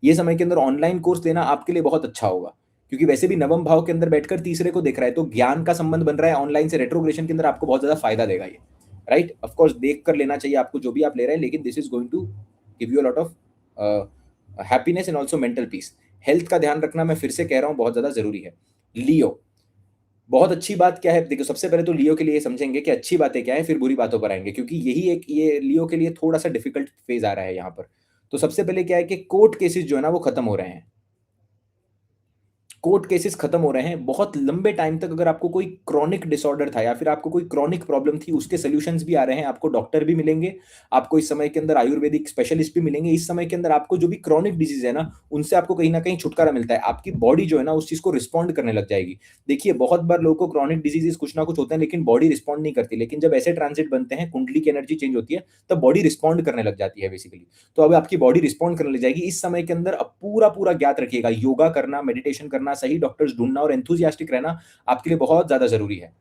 ये समय के अंदर ऑनलाइन कोर्स लेना आपके लिए बहुत अच्छा होगा, क्योंकि वैसे भी नवम भाव के अंदर बैठकर तीसरे को देख रहा है, तो ज्ञान का संबंध बन रहा है ऑनलाइन से। रेट्रोग्रेशन के अंदर आपको बहुत ज्यादा फायदा देगा ये, राइट? ऑफ कोर्स देख कर लेना चाहिए आपको जो भी आप ले रहे हैं, लेकिन this is going to give you a lot of happiness and also mental peace. Health का ध्यान रखना मैं फिर से कह रहा हूँ बहुत ज्यादा जरूरी है। लियो, बहुत अच्छी बात क्या है? देखो, सबसे पहले तो लियो के लिए समझेंगे कि अच्छी बातें क्या है, फिर बुरी बातों पर आएंगे, क्योंकि यही एक ये लियो के लिए थोड़ा सा डिफिकल्ट फेज आ रहा है यहाँ पर। तो सबसे पहले क्या है कि कोर्ट केसेस जो है ना वो खत्म हो रहे हैं। कोर्ट केसेस खत्म हो रहे हैं। बहुत लंबे टाइम तक अगर आपको कोई क्रॉनिक डिसऑर्डर था या फिर आपको कोई क्रॉनिक प्रॉब्लम थी, उसके सॉल्यूशंस भी आ रहे हैं, आपको डॉक्टर भी मिलेंगे, आपको इस समय के अंदर आयुर्वेदिक स्पेशलिस्ट भी मिलेंगे। इस समय के अंदर आपको जो भी क्रॉनिक डिजीज है ना, उनसे आपको कहीं ना कहीं छुटकारा मिलता है। आपकी बॉडी जो है ना उस चीज को रिस्पॉन्ड करने लग जाएगी। देखिए, बहुत बार लोगों को क्रॉनिक डिजीजेस कुछ ना कुछ होते हैं लेकिन बॉडी रिस्पॉन्ड नहीं करती, लेकिन जब ऐसे ट्रांजिट बनते हैं, कुंडली की एनर्जी चेंज होती है, तब बॉडी रिस्पॉन्ड करने लग जाती है बेसिकली। तो अब आपकी बॉडी रिस्पॉन्ड करने लग जाएगी इस समय के अंदर। अब पूरा पूरा ज्ञात रखिएगा, योगा करना, मेडिटेशन करना, सही डॉक्टर्स ढूंढना और एंथुसियास्टिक रहना आपके लिए बहुत ज्यादा जरूरी है।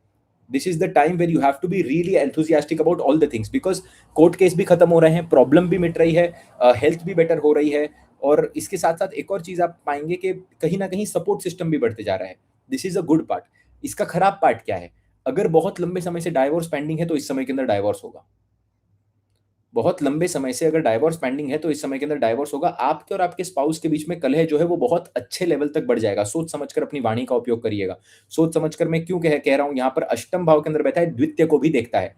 This is the time where you have to be really enthusiastic about all the things, because court case भी खत्म हो रहे हैं, प्रॉब्लम भी मिट रही है, हेल्थ भी बेटर हो रही है, और इसके साथ साथ एक और चीज आप पाएंगे कि कहीं ना कहीं सपोर्ट सिस्टम भी बढ़ते जा रहा है। This is a good part. इसका खराब पार्ट क्या है? अगर बहुत लंबे समय से डाइवोर्स पेंडिंग है तो इस समय के अंदर डाइवोर्स होगा। बहुत लंबे समय से अगर डाइवोर्स पेंडिंग है तो इस समय के अंदर डाइवोर्स होगा। आपके और आपके स्पाउस के बीच में कलह जो है वो बहुत अच्छे लेवल तक बढ़ जाएगा। सोच समझकर अपनी वाणी का उपयोग करिएगा। सोच समझकर, मैं क्यों कह रहा हूं, यहाँ पर अष्टम भाव के अंदर बैठा है, द्वितीय को भी देखता है,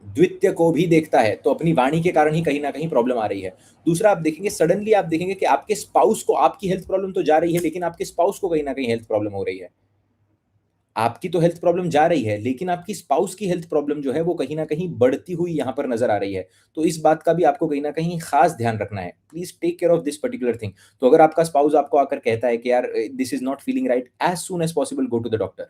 द्वितीय को भी देखता है, तो अपनी वाणी के कारण ही कहीं ना कहीं प्रॉब्लम आ रही है। दूसरा, आप देखेंगे, सडनली आप देखेंगे कि आपके स्पाउस को, आपकी हेल्थ प्रॉब्लम तो जा रही है लेकिन आपके स्पाउस को कहीं ना कहीं हेल्थ प्रॉब्लम हो रही है। आपकी तो हेल्थ प्रॉब्लम जा रही है लेकिन आपकी स्पाउस की हेल्थ प्रॉब्लम जो है वो कहीं ना कहीं बढ़ती हुई यहाँ पर नजर आ रही है। तो इस बात का भी आपको कहीं ना कहीं खास ध्यान रखना है। Please take care of this particular thing. तो अगर आपका स्पाउस आपको आकर कहता है कि यार this is not feeling right, as soon as possible go to the doctor.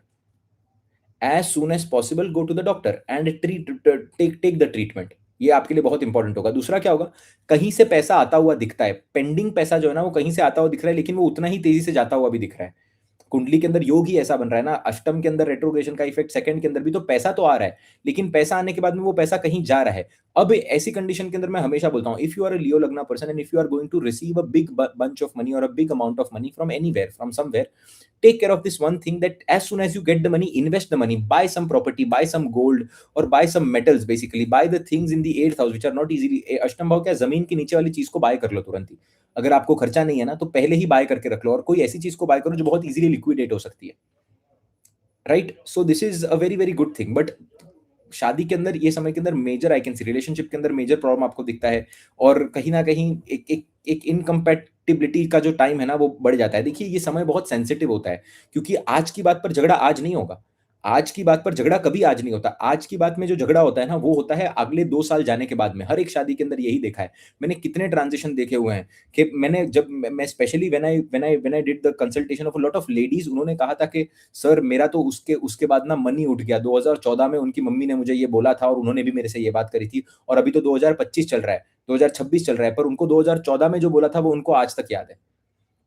As soon as possible go to the doctor and take the treatment. ये आपके लिए बहुत इंपॉर्टेंट होगा। दूसरा क्या होगा, कहीं से पैसा आता हुआ दिखता है, पेंडिंग पैसा जो है ना वो कहीं से आता हुआ दिख रहा है, लेकिन वो उतना ही तेजी से जाता हुआ भी दिख रहा है। कुंडली के अंदर योग ही ऐसा बन रहा है ना, अष्टम के अंदर रेट्रोग्रेशन का इफेक्ट, सेकंड के अंदर भी, तो पैसा तो आ रहा है लेकिन पैसा आने के बाद में वो पैसा कहीं जा रहा है। अब ऐसी कंडीशन के अंदर मैं हमेशा बोलता हूं, if you are a Leo lagna person and if you are going to receive a big bunch of money और a big amount of money from anywhere, from somewhere, take care of this one thing, that as soon as you get the money, invest the money, buy some property, buy some gold, or buy some metals, basically buy the things in the eighth house which are not easily, अष्टम भाव क्या, जमीन के नीचे वाली चीज को bye कर लो तुरंत ही। अगर आपको खर्चा नहीं है ना तो पहले ही बाय करके रख लो, और कोई ऐसी चीज को बाय करो जो बहुत इजीली लिक्विडेट हो सकती है। Right, so this is a very very good thing. But शादी के अंदर, ये समय के अंदर major, I can see, relationship के अंदर मेजर प्रॉब्लम आपको दिखता है, और कहीं ना कहीं एक इनकम्पैटिबिलिटी का जो टाइम है ना वो बढ़ जाता है। देखिए, ये समय बहुत सेंसिटिव होता है, क्योंकि आज की बात पर झगड़ा आज नहीं होगा। आज की बात पर झगड़ा कभी आज नहीं होता। आज की बात में जो झगड़ा होता है ना वो होता है अगले 2 साल जाने के बाद में। हर एक शादी के अंदर यही देखा है। मैंने कितने ट्रांजिशन देखे हुए हैं कि मैंने, जब मैं specially when I did the consultation of a lot of ladies, उन्होंने कहा था कि सर मेरा तो उसके उसके बाद ना मन ही उठ गया। 2014 में उनकी मम्मी ने मुझे ये बोला था और उन्होंने भी मेरे से ये बात करी थी, और अभी तो 2025 चल रहा है, 2026 चल रहा है, पर उनको 2014 में जो बोला था वो उनको आज तक याद है।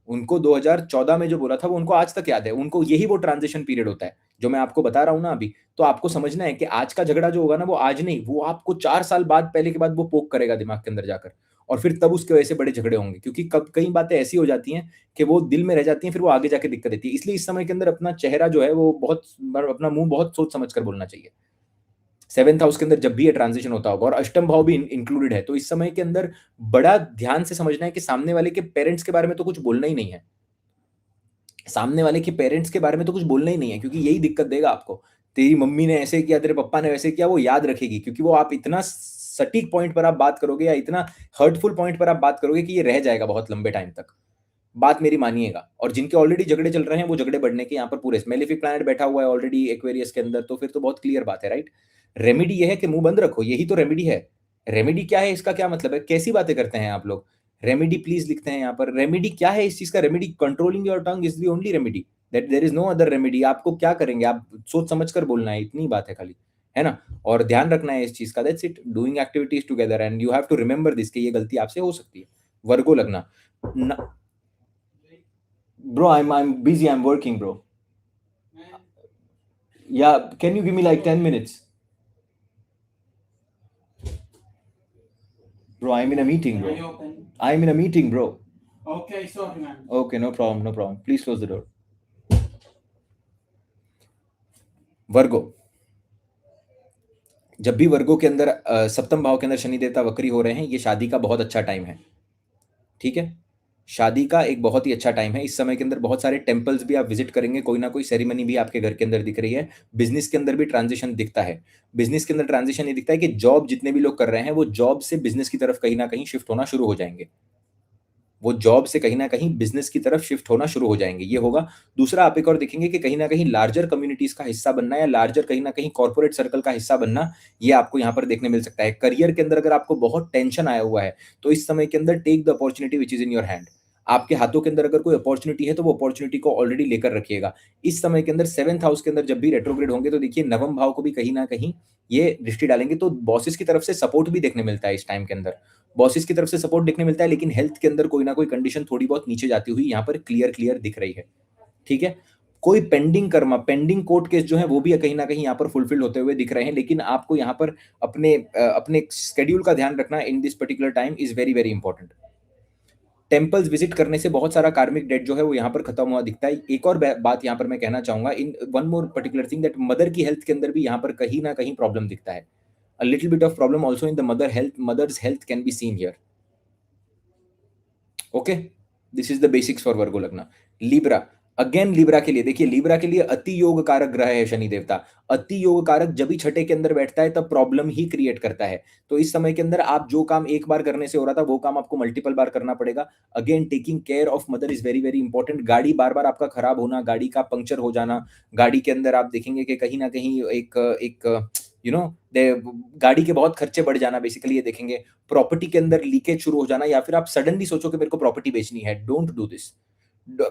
उनको 2014 में जो बोला था वो उनको आज तक याद है। उनको यही वो ट्रांजिशन पीरियड होता है जो मैं आपको बता रहा हूं ना अभी। तो आपको समझना है कि आज का झगड़ा जो होगा ना वो आज नहीं, वो आपको 4 साल बाद, पहले के बाद वो पोक करेगा दिमाग के अंदर जाकर, और फिर तब उसके वजह से बड़े झगड़े होंगे, क्योंकि कब कई बातें ऐसी हो जाती हैं कि वो दिल में रह जाती हैं, फिर वो आगे जाके दिक्कत देती है। इसलिए इस समय के अंदर अपना चेहरा जो है वो बहुत, अपना मुंह बहुत सोच समझ कर बोलना चाहिए। सेवेंथ हाउस के अंदर जब भी ये ट्रांजिशन होता होगा, और अष्टम भाव भी इंक्लूडेड है, तो इस समय के अंदर बड़ा ध्यान से समझना है कि सामने वाले के पेरेंट्स के बारे में तो कुछ बोलना ही नहीं है। सामने वाले के पेरेंट्स के बारे में तो कुछ बोलना ही नहीं है, क्योंकि यही दिक्कत देगा आपको। तेरी मम्मी ने ऐसे किया, तेरे पापा ने वैसे किया, वो याद रखेगी, क्योंकि वो आप इतना सटीक पॉइंट पर आप बात करोगे या इतना हर्टफुल पॉइंट पर आप बात करोगे कि ये रह जाएगा बहुत लंबे टाइम तक। बात मेरी मानिएगा। और जिनके ऑलरेडी झगड़े चल रहे हैं वो झगड़े बढ़ने के यहाँ पर पूरे, मेलेफिक प्लैनेट बैठा हुआ है ऑलरेडी एक्वेरियस के अंदर, तो फिर तो बहुत क्लियर बात है, राइट। रेमेडी ये है कि मुंह बंद रखो, यही तो रेमेडी है। रेमेडी क्या है, इसका क्या मतलब है, कैसी बातें करते हैं आप लोग। रेमेडी प्लीज लिखते हैं यहाँ पर, रेमेडी क्या है इस चीज का, remedy controlling your tongue is the only remedy, that there is no other remedy. आपको क्या करेंगे, आप सोच समझ कर बोलना है, इतनी बात है खाली, है ना। और ध्यान रखना है इस चीज का, that's it, doing activities together and you have to remember this, कि ये गलती आपसे हो सकती है। वर्गो लगना न, bro, I'm busy, I'm working, bro. Yeah, can you give me like 10 minutes? Bro, I'm in a meeting, Are you bro. open? I'm in a meeting, bro. Okay, sorry, man. Okay, no problem, no problem. Please close the door. वर्गो, जब भी वर्गो के अंदर सप्तम भाव के अंदर शनि देवता वक्री हो रहे हैं, ये शादी का बहुत अच्छा टाइम है। ठीक है, शादी का एक बहुत ही अच्छा टाइम है। इस समय के अंदर बहुत सारे टेम्पल्स भी आप विजिट करेंगे, कोई ना कोई सेरेमनी भी आपके घर के अंदर दिख रही है। बिजनेस के अंदर भी ट्रांजिशन दिखता है। बिजनेस के अंदर ट्रांजिशन ये दिखता है कि जॉब जितने भी लोग कर रहे हैं वो जॉब से बिजनेस की तरफ कहीं ना कहीं शिफ्ट होना शुरू हो जाएंगे। वो जॉब से कहीं न कहीं बिज़नेस की तरफ शिफ्ट होना शुरू हो जाएँगे, ये होगा। दूसरा आप एक और देखेंगे कि कहीं न कहीं लार्जर कम्युनिटीज़ का हिस्सा बनना या लार्जर कहीं न कहीं कॉर्पोरेट सर्कल का हिस्सा बनना, ये आपको यहाँ पर देखने मिल सकता है। करियर के अंदर अगर आपको बहुत टेंशन आया हुआ है, तो इस समय के अंदर take the opportunity which is in your hand. आपके हाथों के अंदर अगर कोई अपॉर्च्युनिटी है, तो वो अपॉर्च्युनिटी को ऑलरेडी लेकर रखिएगा। इस समय के अंदर 7th हाउस के अंदर जब भी रेट्रोग्रेड होंगे, तो देखिए नवम भाव को भी कहीं न कहीं ये दृष्टि डालेंगे, तो बॉसेस की तरफ से सपोर्ट भी देखने मिलता है इस टाइम के अंदर। बॉसेस की तरफ से सपोर्ट देखने मिलता है, लेकिन हेल्थ के अंदर कोई ना कोई कंडीशन थोड़ी बहुत नीचे जाती हुई यहाँ पर क्लियर दिख रही है, ठीक है? कोई pending Karma, pending court case जो है वो भी कहीं न कहीं यहाँ पर फुलफिल होते हुए दिख रहे हैं, लेकिन आपको यहाँ पर अपने शेड्यूल का ध्यान रखना in this particular time is very important. Temples visit करने से बहुत सारा कार्मिक डेट जो है वो यहाँ पर खत्म हुआ दिखता है। एक और बै बात यहाँ पर मैं कहना चाहूँगा, in one more particular thing that mother की हेल्थ के अंदर भी यहाँ पर कहीं न कहीं प्रॉब्लम दिखता है। A little bit of problem also in the mother's health can be seen here. Okay, this is the basics for Virgo lagna. Libra, again Libra के लिए देखिए, लिब्रा के लिए अति योग कारक ग्रह है शनि देवता। अति योग कारक जब भी छठे के अंदर बैठता है तब प्रॉब्लम ही क्रिएट करता है। तो इस समय के अंदर आप जो काम एक बार करने से हो रहा था वो काम आपको मल्टीपल बार करना पड़ेगा। Again taking care of mother is very important. गाड़ी बार बार आपका खराब होना, गाड़ी का पंक्चर हो जाना, गाड़ी के अंदर आप देखेंगे कि कहीं ना कहीं एक एक यू नो गाड़ी के बहुत खर्चे बढ़ जाना, बेसिकली ये देखेंगे। प्रॉपर्टी के अंदर लीकेज शुरू हो जाना, या फिर आप सडनली सोचो कि मेरे को प्रॉपर्टी बेचनी है। डोंट डू दिस,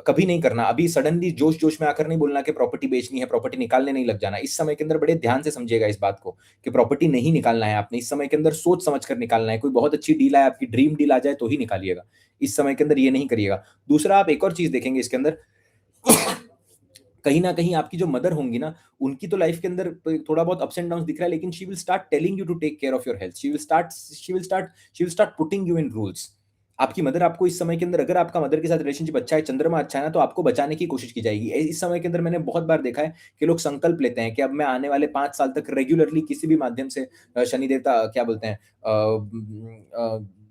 कभी नहीं करना। अभी सडनली जोश जोश में आकर नहीं बोलना कि प्रॉपर्टी बेचनी है, प्रॉपर्टी निकालने नहीं लग जाना। इस समय के अंदर बड़े ध्यान से समझिएगा इस बात को कि प्रॉपर्टी नहीं निकालना है आपने। इस समय के अंदर सोच समझ कर निकालना है। कोई बहुत अच्छी डील आए, आपकी ड्रीम डील आ जाए तो ही निकालिएगा। इस समय के अंदर ये नहीं करिएगा। दूसरा, आप एक और चीज देखेंगे इसके अंदर, कहीं न कहीं आपकी जो मदर होंगी ना, उनकी तो लाइफ के अंदर थोड़ा बहुत अप्स एंड डाउन्स दिख रहा है, लेकिन she will start telling you to take care of your health. She will start putting you in rules. आपकी मदर आपको इस समय के अंदर, अगर आपका मदर के साथ रिलेशनशिप अच्छा है, चंद्रमा अच्छा है ना, तो आपको बचाने की कोशिश की जाएगी। इस समय के अंदर मैंने बहुत बार देखा है कि लोग संकल्प लेते हैं कि अब मैं आने वाले 5 साल तक रेगुलरली किसी भी माध्यम से शनि देवता क्या बोलते हैं,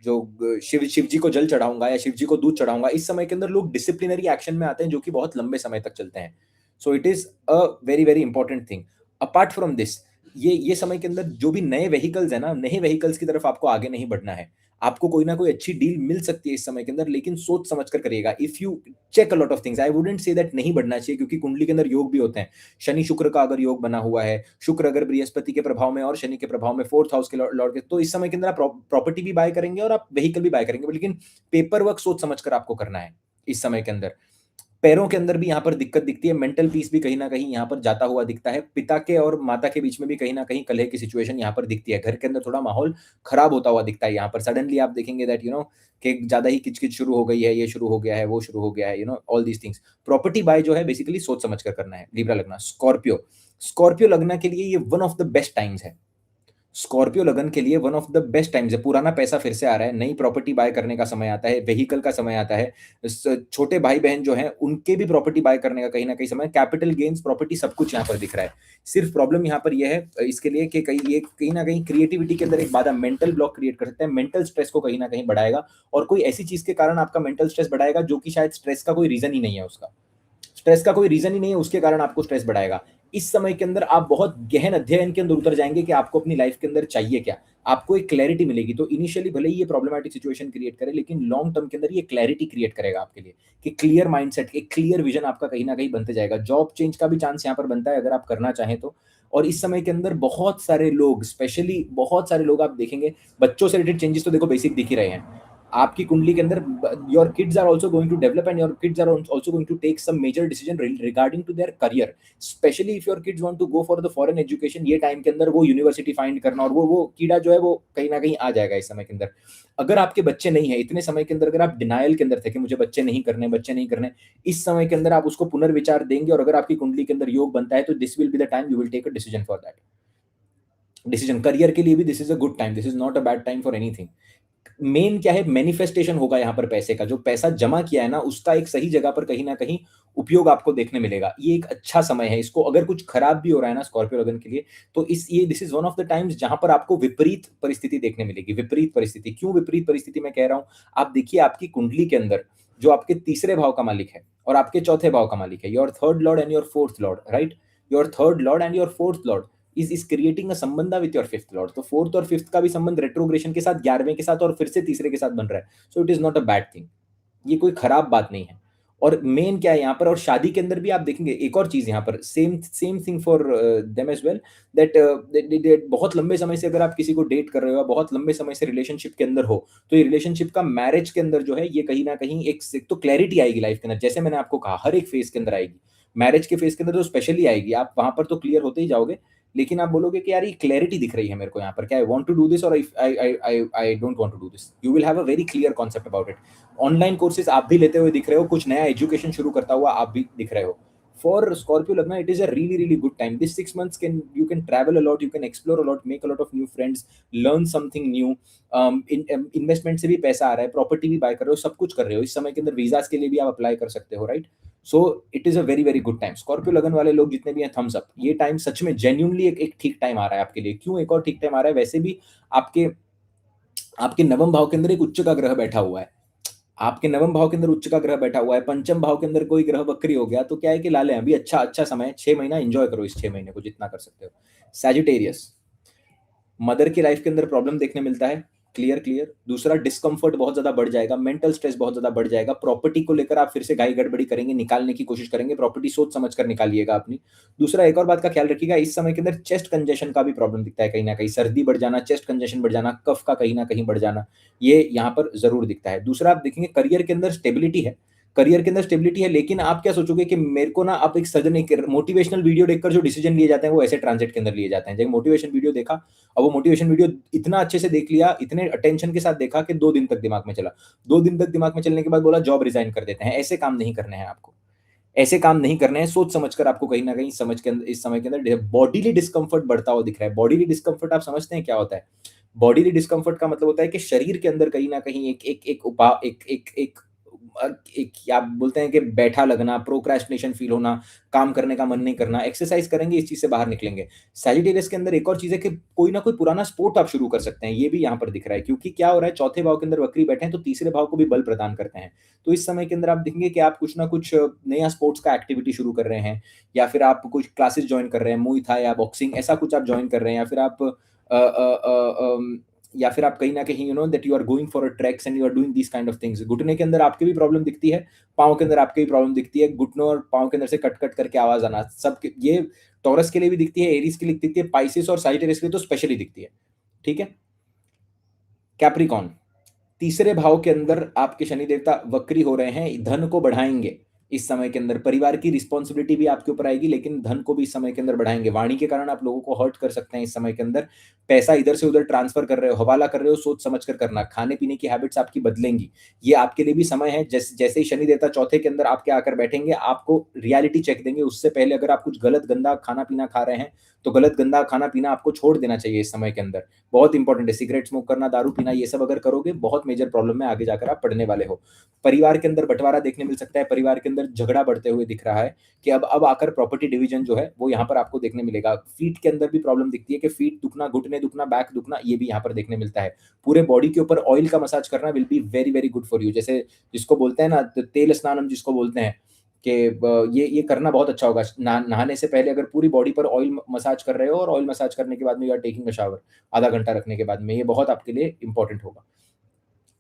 जो शिव जी को जल चढ़ाऊँगा या शिव जी को दूध चढ़ाऊँगा। इस समय के अंदर लोग डिसिप्लिनरी एक्शन में आते हैं, जो कि बहुत लंबे समय तक चलते हैं। सो it is a very important thing. Apart from this, ये समय के अंदर जो भी नए व्हीकल्स है ना, नए व्हीकल्स की तरफ आपको आगे नहीं बढ़ना है। आपको कोई ना कोई अच्छी डील मिल सकती है इस समय के अंदर, लेकिन सोच समझ कर करिएगा। If you check a lot of things, I wouldn't say that नहीं बढ़ना चाहिए, क्योंकि कुंडली के अंदर योग भी होते हैं। शनि शुक्र का अगर योग बना हुआ है, शुक्र अगर बृहस्पति के प्रभाव में और शनि के प्रभाव में फोर्थ हाउस के लॉर्ड के, तो इस समय के अंदर आप प्रॉपर्टी भी बाय करेंगे और आप व्हीकल भी बाय करेंगे, लेकिन पेपर वर्क सोच समझ कर आपको करना है इस समय के अंदर। पैरों के अंदर भी यहाँ पर दिक्कत दिखती है, मेंटल पीस भी कहीं न कहीं यहाँ पर जाता हुआ दिखता है। पिता के और माता के बीच में भी कहीं न कहीं कलह की सिचुएशन यहाँ पर दिखती है। घर के अंदर थोड़ा माहौल खराब होता हुआ दिखता है यहाँ पर। सडनली आप देखेंगे दैट कि ज़्यादा ही किच-किच शुरू हो गई है, ये शुरू हो गया है, वो शुरू हो गया है, all these things. Property bye जो है बेसिकली सोच समझ कर करना है। लिब्रा लग्न, स्कॉर्पियो। स्कॉर्पियो लग्न के लिए ये one of the best times है। स्कॉर्पियो लगन के लिए one of the best times है। पुराना पैसा फिर से आ रहा है, नई प्रॉपर्टी बाय करने का समय आता है, व्हीकल का समय आता है। छोटे भाई-बहन जो हैं, उनके भी प्रॉपर्टी बाय करने का कहीं न कहीं समय, कैपिटल गेन्स, प्रॉपर्टी सब कुछ यहाँ पर दिख रहा है। सिर्फ प्रॉब्लम यहाँ पर ये है इसके लिए कि कहीं न कहीं क्रिएटिविटी के अंदर एक बाधा, मेंटल ब्लॉक क्रिएट कर सकता है, मेंटल स्ट्रेस को कहीं न कहीं बढ़ाएगा, और कोई ऐसी चीज़ के कारण आपका मेंटल स्ट्रेस बढ़ाएगा जो कि शायद स्ट्रेस का कोई रीज़न ही नहीं है उसका। स्ट्रेस का कोई रीज़न ही नहीं है, उसके कारण आपको स्ट्रेस बढ़ाएगा। इस समय के अंदर आप बहुत गहन अध्ययन के अंदर उतर जाएँगे कि आपको अपनी लाइफ़ के अंदर चाहिए क्या? आपको एक क्लैरिटी मिलेगी। तो इनिशियली भले ही ये प्रॉब्लमैटिक सिचुएशन क्रिएट करे, लेकिन लॉन्ग टर्म के अंदर ये क्लैरिटी क्रिएट करेगा आपके लिए, कि क्लियर माइंडसेट, एक क्लियर विज़न आपका कहीं न कहीं बनते जाएगा। जॉब चेंज का भी चांस यहाँ पर बनता है अगर आप करना चाहें तो। और इस समय के अंदर बहुत सारे लोग, स्पेशली बहुत सारे लोग आप देखेंगे, बच्चों से रिलेटेड चेंजेस तो देखो बेसिक दिख ही रहे हैं। आपकी कुंडली के अंदर your kids are also going to develop, and your kids are also going to take some major decision regarding to their career. Specially if your kids want to go for the foreign education, ये time के अंदर वो university find करना और वो कीड़ा जो है वो कहीं ना कहीं आ जाएगा इस समय के अंदर। अगर आपके बच्चे नहीं है इतने समय के अंदर, अगर आप डिनायल के अंदर थे कि मुझे बच्चे नहीं करने, इस समय के अंदर आप उसको पुनर्विचार देंगे, और अगर आपकी कुंडली के अंदर योग बनता है तो this will be the time you will take a decision for that decision. Career के लिए भी this is a good time, this is not a bad time for anything. Main क्या है, मैनिफेस्टेशन होगा यहाँ पर पैसे का। जो पैसा जमा किया है ना, उसका एक सही जगह पर कहीं ना कहीं उपयोग आपको देखने मिलेगा। ये एक अच्छा समय है। इसको अगर कुछ खराब भी हो रहा है ना स्कॉर्पियो लगन के लिए, तो इस ये this is one of the times जहां पर आपको विपरीत परिस्थिति देखने मिलेगी। विपरीत परिस्थिति, क्यों विपरीत परिस्थिति मैं कह रहा हूं, आप देखिए आपकी कुंडली के अंदर जो आपके तीसरे भाव का मालिक है और आपके चौथे भाव का मालिक है, your third Lord and your fourth Lord, right. Your third Lord and your fourth Lord is creating a संबंध विथ योर फिफ्थ लॉर्ड। तो फोर्थ और फिफ्थ का भी संबंध रेट्रोग्रेशन के साथ, 11वें के साथ और फिर से तीसरे के साथ बन रहा है। सो it is not a bad thing. ये कोई खराब बात नहीं है। और मेन क्या है यहाँ पर, और शादी के अंदर भी आप देखेंगे एक और चीज यहाँ पर, same same thing for them as well, that बहुत लंबे समय से अगर आप किसी को डेट कर रहे हो, बहुत लंबे समय से रिलेशनशिप के अंदर हो, तो ये रिलेशनशिप का मैरिज के अंदर जो है, ये कहीं ना कहीं एक तो क्लैरिटी आएगी लाइफ के अंदर, जैसे मैंने आपको कहा हर एक फेज के अंदर आएगी। मैरिज के फेज के अंदर तो स्पेशली आएगी, आप वहां पर तो क्लियर होते ही जाओगे, लेकिन आप बोलोगे कि यार ये क्लैरिटी दिख रही है मेरे को यहाँ पर, क्या I want to do this और I don't want to do this, you will have a very clear concept about it. Online courses आप भी लेते हुए दिख रहे हो, कुछ नया एजुकेशन शुरू करता हुआ आप भी दिख रहे हो। फॉर स्कॉर्पियो लगना, it is a really really good time, this 6 months can, you can travel a lot, you can explore a lot, make a lot of new friends, learn something new. Investment से भी पैसा आ रहा है, प्रॉपर्टी भी बाय कर रहे हो, सब कुछ कर रहे हो, इस समय के अंदर वीजास के लिए भी आप अप्लाई कर सकते हो, right. So it is a very very good time. Scorpio लगन वाले लोग जितने भी हैं, थम्स अप, ये टाइम सच में जेन्युइनली एक ठीक टाइम आ रहा है आपके लिए। क्यों एक और ठीक टाइम आ रहा है, वैसे भी आपके आपके नवम भाव के अंदर एक उच्च का ग्रह बैठा हुआ है, आपके नवम भाव के अंदर उच्च का ग्रह बैठा हुआ है, पंचम भाव के अंदर कोई ग्रह वक्री हो गया, तो क्या है कि लाले अभी अच्छा अच्छा समय है, 6 महीना एंजॉय करो, इस 6 महीने को जितना कर सकते हो। सैजिटेरियस, मदर की लाइफ के अंदर प्रॉब्लम देखने मिलता है, क्लियर क्लियर। दूसरा, डिस्कंफर्ट बहुत ज्यादा बढ़ जाएगा, मेंटल स्ट्रेस बहुत ज्यादा बढ़ जाएगा, प्रॉपर्टी को लेकर आप फिर से गाई गड़बड़ी करेंगे, निकालने की कोशिश करेंगे, प्रॉपर्टी सोच समझ कर निकालिएगा अपनी। दूसरा, एक और बात का ख्याल रखिएगा, इस समय के अंदर चेस्ट कंजेशन का भी प्रॉब्लम दिखता है, कहीं ना कहीं सर्दी बढ़ जाना, चेस्ट कंजेशन बढ़ जाना, कफ का कहीं ना कहीं बढ़ जाना, ये यहाँ पर जरूर दिखता है। दूसरा, आप देखेंगे करियर के अंदर स्टेबिलिटी है, करियर के अंदर स्टेबिलिटी है, लेकिन आप क्या सोचोगे कि मेरे को ना, आप एक सडन एक मोटिवेशनल वीडियो देखकर जो डिसीजन लिए जाते हैं वो ऐसे ट्रांजिट के अंदर लिए जाते हैं। जब मोटिवेशन वीडियो देखा, और वो मोटिवेशन वीडियो इतना अच्छे से देख लिया, इतने अटेंशन के साथ देखा कि 2 दिन तक दिमाग में चला, 2 दिन तक दिमाग में चलने के बाद बोला जॉब रिजाइन कर देते हैं। ऐसे काम नहीं करने हैं आपको, ऐसे काम नहीं करने हैं, सोच समझकर आपको कहीं ना कहीं समझ के अंदर, इस समय के अंदर बॉडीली डिस्कंफर्ट बढ़ता हुआ दिख रहा है। बॉडीली डिस्कंफर्ट आप समझते हैं क्या होता है? बॉडीली डिस्कंफर्ट का मतलब होता है कि शरीर के अंदर कहीं ना कहीं एक एक एक उपा एक एक एक एक क्या बोलते हैं कि बैठा लगना, प्रोक्रेस्टिनेशन फील होना, काम करने का मन नहीं करना। एक्सरसाइज करेंगे, इस चीज से बाहर निकलेंगे। सैजिटेरियस के अंदर एक और चीज है कि कोई ना कोई पुराना स्पोर्ट आप शुरू कर सकते हैं, ये भी यहाँ पर दिख रहा है, क्योंकि क्या हो रहा है, चौथे भाव के अंदर वक्री बैठे हैं, तो तीसरे भाव को भी बल प्रदान करते हैं। तो इस समय के अंदर आप देखेंगे कि आप कुछ ना कुछ नया स्पोर्ट्स का एक्टिविटी शुरू कर रहे हैं, या फिर आप कुछ क्लासेस ज्वाइन कर रहे हैं, मुई था या बॉक्सिंग, ऐसा कुछ आप ज्वाइन कर रहे हैं, या फिर आप या फिर आप कहीं ना कहीं that you are going for a tracks and you are doing this kind of things. घुटने के अंदर आपके भी प्रॉब्लम दिखती है, पाँव के अंदर आपके भी प्रॉब्लम दिखती है, घुटनों और पाँव के अंदर से कट कट करके आवाज आना, सब ये टॉरस के लिए भी दिखती है, एरीज के लिए दिखती है, पाइसिस और साइटेरियस के लिए तो स्पेशली दिखती है, ठीक है। कैप्रिकॉन, तीसरे भाव के अंदर आपके शनि देवता वक्री हो रहे हैं, धन को बढ़ाएंगे इस समय के अंदर, परिवार की रिस्पॉन्सिबिलिटी भी आपके ऊपर आएगी, लेकिन धन को भी इस समय के अंदर बढ़ाएंगे। वाणी के कारण आप लोगों को हर्ट कर सकते हैं इस समय के अंदर, पैसा इधर से उधर ट्रांसफर कर रहे हो, हवाला कर रहे हो, सोच समझ कर करना। खाने पीने की हैबिट्स आपकी बदलेंगी, ये आपके लिए भी समय है। जैसे जैसे ही शनि देवता चौथे के अंदर आपके आकर बैठेंगे, आपको रियलिटी चेक देंगे, उससे पहले अगर आप कुछ गलत गंदा खाना पीना खा रहे हैं, तो गलत गंदा खाना पीना आपको छोड़ देना चाहिए इस समय के अंदर, बहुत इंपॉर्टेंट है। सिगरेट स्मोक करना, दारू पीना, ये सब अगर करोगे, बहुत मेजर प्रॉब्लम में आगे जाकर आप पड़ने वाले हो। परिवार के अंदर बंटवारा देखने मिल सकता है, परिवार के अंदर झगड़ा बढ़ते हुए दिख रहा है, कि अब आकर प्रॉपर्टी डिवीजन जो है वो यहाँ पर आपको देखने मिलेगा। फीट के अंदर भी प्रॉब्लम दिखती है, कि फीट दुखना, घुटने दुखना, बैक दुखना, ये भी यहाँ पर देखने मिलता है। पूरे बॉडी के ऊपर ऑयल का मसाज करना will be very very good for you, जैसे जिसको बोलते हैं ना, तेल स्नान हम जिसको बोलते हैं, कि ये करना बहुत अच्छा होगा। नहाने से पहले अगर पूरी बॉडी पर ऑयल मसाज कर रहे हो, और ऑयल मसाज करने के बाद में you are taking a shower, आधा घंटा रखने के बाद में, ये बहुत आपके लिए इंपॉर्टेंट होगा।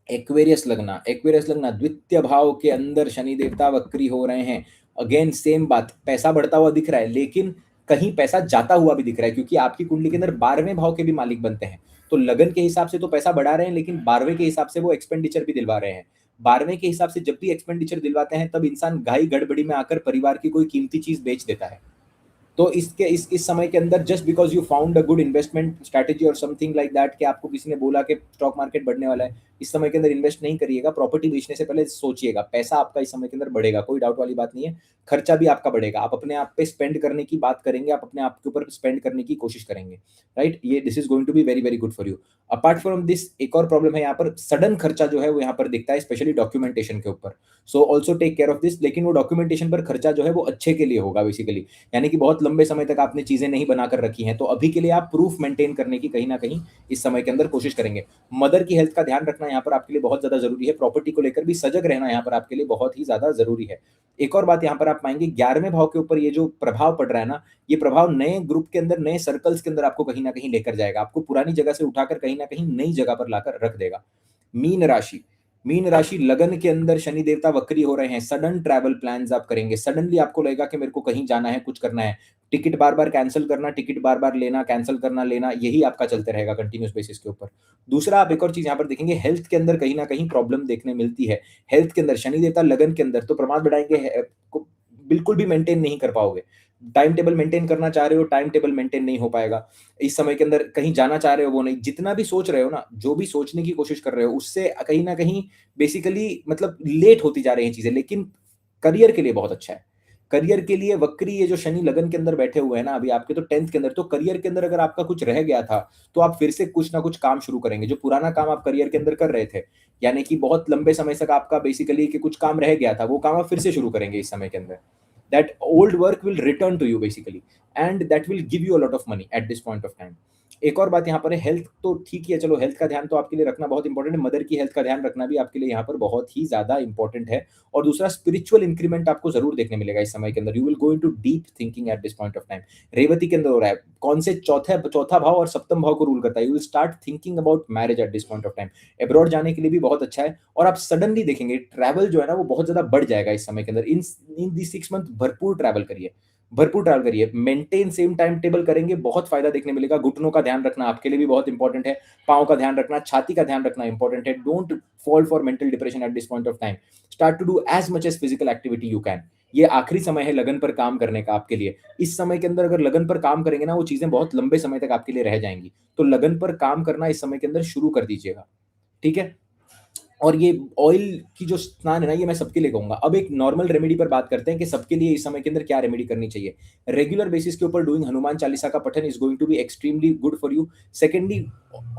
एक्वेरियस लगना, एक्वेरियस लगना, द्वितीय भाव के अंदर शनि देवता वक्री हो रहे हैं। अगेन सेम बात, पैसा बढ़ता हुआ दिख रहा है, लेकिन कहीं पैसा जाता हुआ भी दिख रहा है, क्योंकि आपकी कुंडली के अंदर 12वें भाव के भी मालिक बनते हैं। तो लगन के हिसाब से तो पैसा बढ़ा रहे हैं, लेकिन 12वें के हिसाब से वो एक्सपेंडिचर भी दिलवा रहे हैं। 12वें के हिसाब से जब भी एक्सपेंडिचर दिलवाते हैं, तब इंसान घाई गड़बड़ी में आकर परिवार की कोई कीमती चीज बेच देता है। तो इस समय के अंदर, just because you found a good investment strategy और समथिंग लाइक दैट, कि आपको किसी ने बोला कि स्टॉक मार्केट बढ़ने वाला है, इस समय के अंदर इन्वेस्ट नहीं करिएगा। प्रॉपर्टी बेचने से पहले सोचिएगा, पैसा आपका इस समय के अंदर बढ़ेगा, कोई डाउट वाली बात नहीं है। खर्चा भी आपका बढ़ेगा, आप अपने आप पे स्पेंड करने की बात करेंगे, आप अपने आप के ऊपर स्पेंड करने की कोशिश करेंगे, राइट। ये this is going to be very very good for you. Apart from this, एक और प्रॉब्लम है यहाँ पर, सडन खर्चा जो है वो यहाँ पर दिखता है, स्पेशली डॉक्यूमेंटेशन के ऊपर। So also take care of this, लेकिन वो डॉक्यूमेंटेशन पर खर्चा जो है वो अच्छे के लिए होगा बेसिकली, यानी कि बहुत लंबे समय तक आपने चीजें नहीं बनाकर रखी हैं, तो अभी के लिए आप प्रूफ मेंटेन करने की कहीं ना कहीं इस समय के अंदर कोशिश करेंगे। मदर की हेल्थ का ध्यान रखना यहाँ पर आपके लिए बहुत ज्यादा जरूरी है, प्रॉपर्टी को लेकर भी सजग रहना यहाँ पर आपके लिए बहुत ही ज्यादा जरूरी है। एक और बात यहाँ पर आप पाएंगे, 11वें भाव के ऊपर ये जो प्रभाव पड़ रहा है ना, ये प्रभाव नए ग्रुप के अंदर, नए सर्कल्स के अंदर आपको कहीं ना कहीं लेकर जाएगा, आपको पुरानी जगह से उठाकर कहीं ना कहीं नई जगह पर लाकर रख देगा। मीन राशि, मीन राशि लगन के अंदर शनि देवता वक्री हो रहे हैं, सडन ट्रैवल प्लान्स आप करेंगे, सडनली आपको लगेगा कि मेरे को कहीं जाना है, कुछ करना है, टिकट बार बार कैंसिल करना, टिकट बार बार लेना, कैंसिल करना, लेना, यही आपका चलते रहेगा कंटिन्यूस बेसिस के ऊपर। दूसरा, आप एक और चीज यहाँ पर देखेंगे, हेल्थ के अंदर कहीं ना कहीं प्रॉब्लम देखने मिलती है। हेल्थ के अंदर शनि देवता लगन के अंदर तो प्रमाद बढ़ाएंगे, बिल्कुल भी मेंटेन नहीं कर पाओगे। टाइम टेबल मेंटेन करना चाह रहे हो, टाइम टेबल मेंटेन नहीं हो पाएगा। इस समय के अंदर कहीं जाना चाह रहे हो, वो नहीं, जितना भी सोच रहे हो ना, जो भी सोचने की कोशिश कर रहे हो, उससे कहीं ना कहीं बेसिकली मतलब लेट होती जा रही हैं चीजें। लेकिन करियर के लिए बहुत अच्छा है। करियर के लिए वक्री ये जो शनि लगन के अंदर बैठे हुए हैं ना अभी आपके, तो 10th के अंदर, तो करियर के अंदर अगर आपका कुछ रह गया था तो आप फिर से कुछ ना कुछ काम शुरू करेंगे। जो पुराना काम आप करियर के अंदर कर रहे थे, यानी कि बहुत लंबे समय तक आपका बेसिकली कि कुछ काम रह गया था, वो काम आप फिर से शुरू करेंगे इस समय के अंदर। that old work will return to you basically, and that will give you a lot of money at this point of time. एक और बात यहाँ पर है, हेल्थ तो ठीक ही है, चलो हेल्थ का ध्यान तो आपके लिए रखना बहुत इंपॉर्टेंट है, मदर की हेल्थ का ध्यान रखना भी आपके लिए यहाँ पर बहुत ही ज्यादा इंपॉर्टेंट है। और दूसरा, स्पिरिचुअल इंक्रीमेंट आपको जरूर देखने मिलेगा इस समय के अंदर, you will go into deep thinking at this point of time. Revati के अंदर हो रहा है, कौन से चौथा भाव और सप्तम भाव को रूल करता है, you will start thinking about marriage eight this point of time. Abroad जाने के लिए भी बहुत अच्छा है, और आप सडनली देखेंगे ट्रैवल जो है ना वो बहुत ज्यादा बढ़ जाएगा इस समय के अंदर। इन इन दी 6 मंथ भरपूर ट्रैवल करिए, भरपूर ट्रैवल करिए, मेंटेन सेम टाइम टेबल करेंगे, बहुत फायदा देखने मिलेगा। घुटनों का ध्यान रखना आपके लिए भी बहुत इंपॉर्टेंट है, पाँव का ध्यान रखना, छाती का ध्यान रखना इंपॉर्टेंट है। Don't fall for mental depression at this point of time. Start to do as much as physical activity you can. ये आखिरी समय है लगन पर काम करने का आपके लिए। इस समय के अंदर अगर लगन पर काम करेंगे ना, वो चीजें बहुत लंबे समय तक आपके लिए रह जाएंगी। तो लगन पर काम करना इस समय के अंदर शुरू कर दीजिएगा, ठीक है। और ये ऑयल की जो स्नान है ना, ये मैं सबके लिए कहूंगा। अब एक नॉर्मल रेमेडी पर बात करते हैं कि सबके लिए इस समय के अंदर क्या रेमेडी करनी चाहिए। रेगुलर बेसिस के ऊपर डूइंग हनुमान चालीसा का पठन is going to be extremely good for you. Secondly,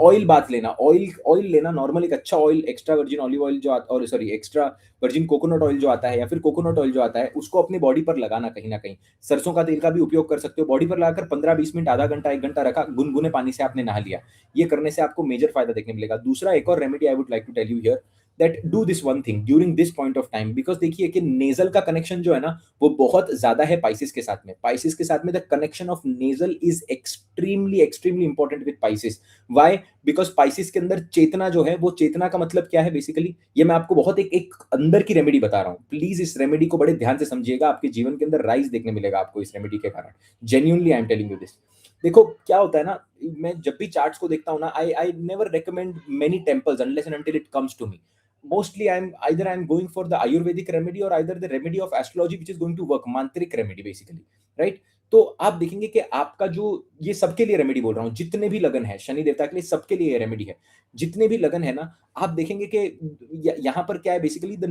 oil बात लेना, ऑयल ऑयल लेना, नॉर्मल एक अच्छा oil, extra virgin olive oil जो आता, और sorry extra virgin coconut oil जो आता है, या फिर कोकोनट ऑयल जो आता है, उसको अपनी बॉडी पर लगाना कहीं ना कहीं। सरसों का तेल का भी उपयोग कर सकते हो, बॉडी पर लगाकर 15-20 मिनट, आधा घंटा, 1 घंटा रखा, गुनगुने पानी से आपने नहा लिया। ये करने से आपको मेजर फायदा देखने मिलेगा। दूसरा, एक और remedy I would like to tell you here, that do this one thing during this point of time, because देखिए कि नेजल का कनेक्शन जो है ना वो बहुत ज्यादा है पाइसिस के साथ में। पाइसिस के साथ में the connection of nasal is extremely extremely important with Pisces. Why? Because Pisces के अंदर चेतना जो है, वो चेतना का मतलब क्या है बेसिकली, ये मैं आपको बहुत एक अंदर की रेमेडी बता रहा हूँ। प्लीज इस रेमेडी को बड़े ध्यान से समझिएगा, आपके जीवन के अंदर राइज देखने मिलेगा आपको इस रेमेडी के कारण। Genuinely I am telling you this. देखो क्या होता है ना, मैं जब भी चार्ट्स को देखता हूँ ना, I never recommend many temples unless and until it comes to me. Mostly I'm going for the Ayurvedic remedy or either the remedy of astrology which is going to work, मांत्रिक remedy basically, right? तो आप देखेंगे कि आपका जो, ये सबके लिए remedy बोल रहा हूँ, जितने भी लगन है शनि देवता के लिए, सबके लिए ये रेमेडी है। जितने भी लगन है ना, आप देखेंगे कि यहाँ पर क्या है बेसिकली, द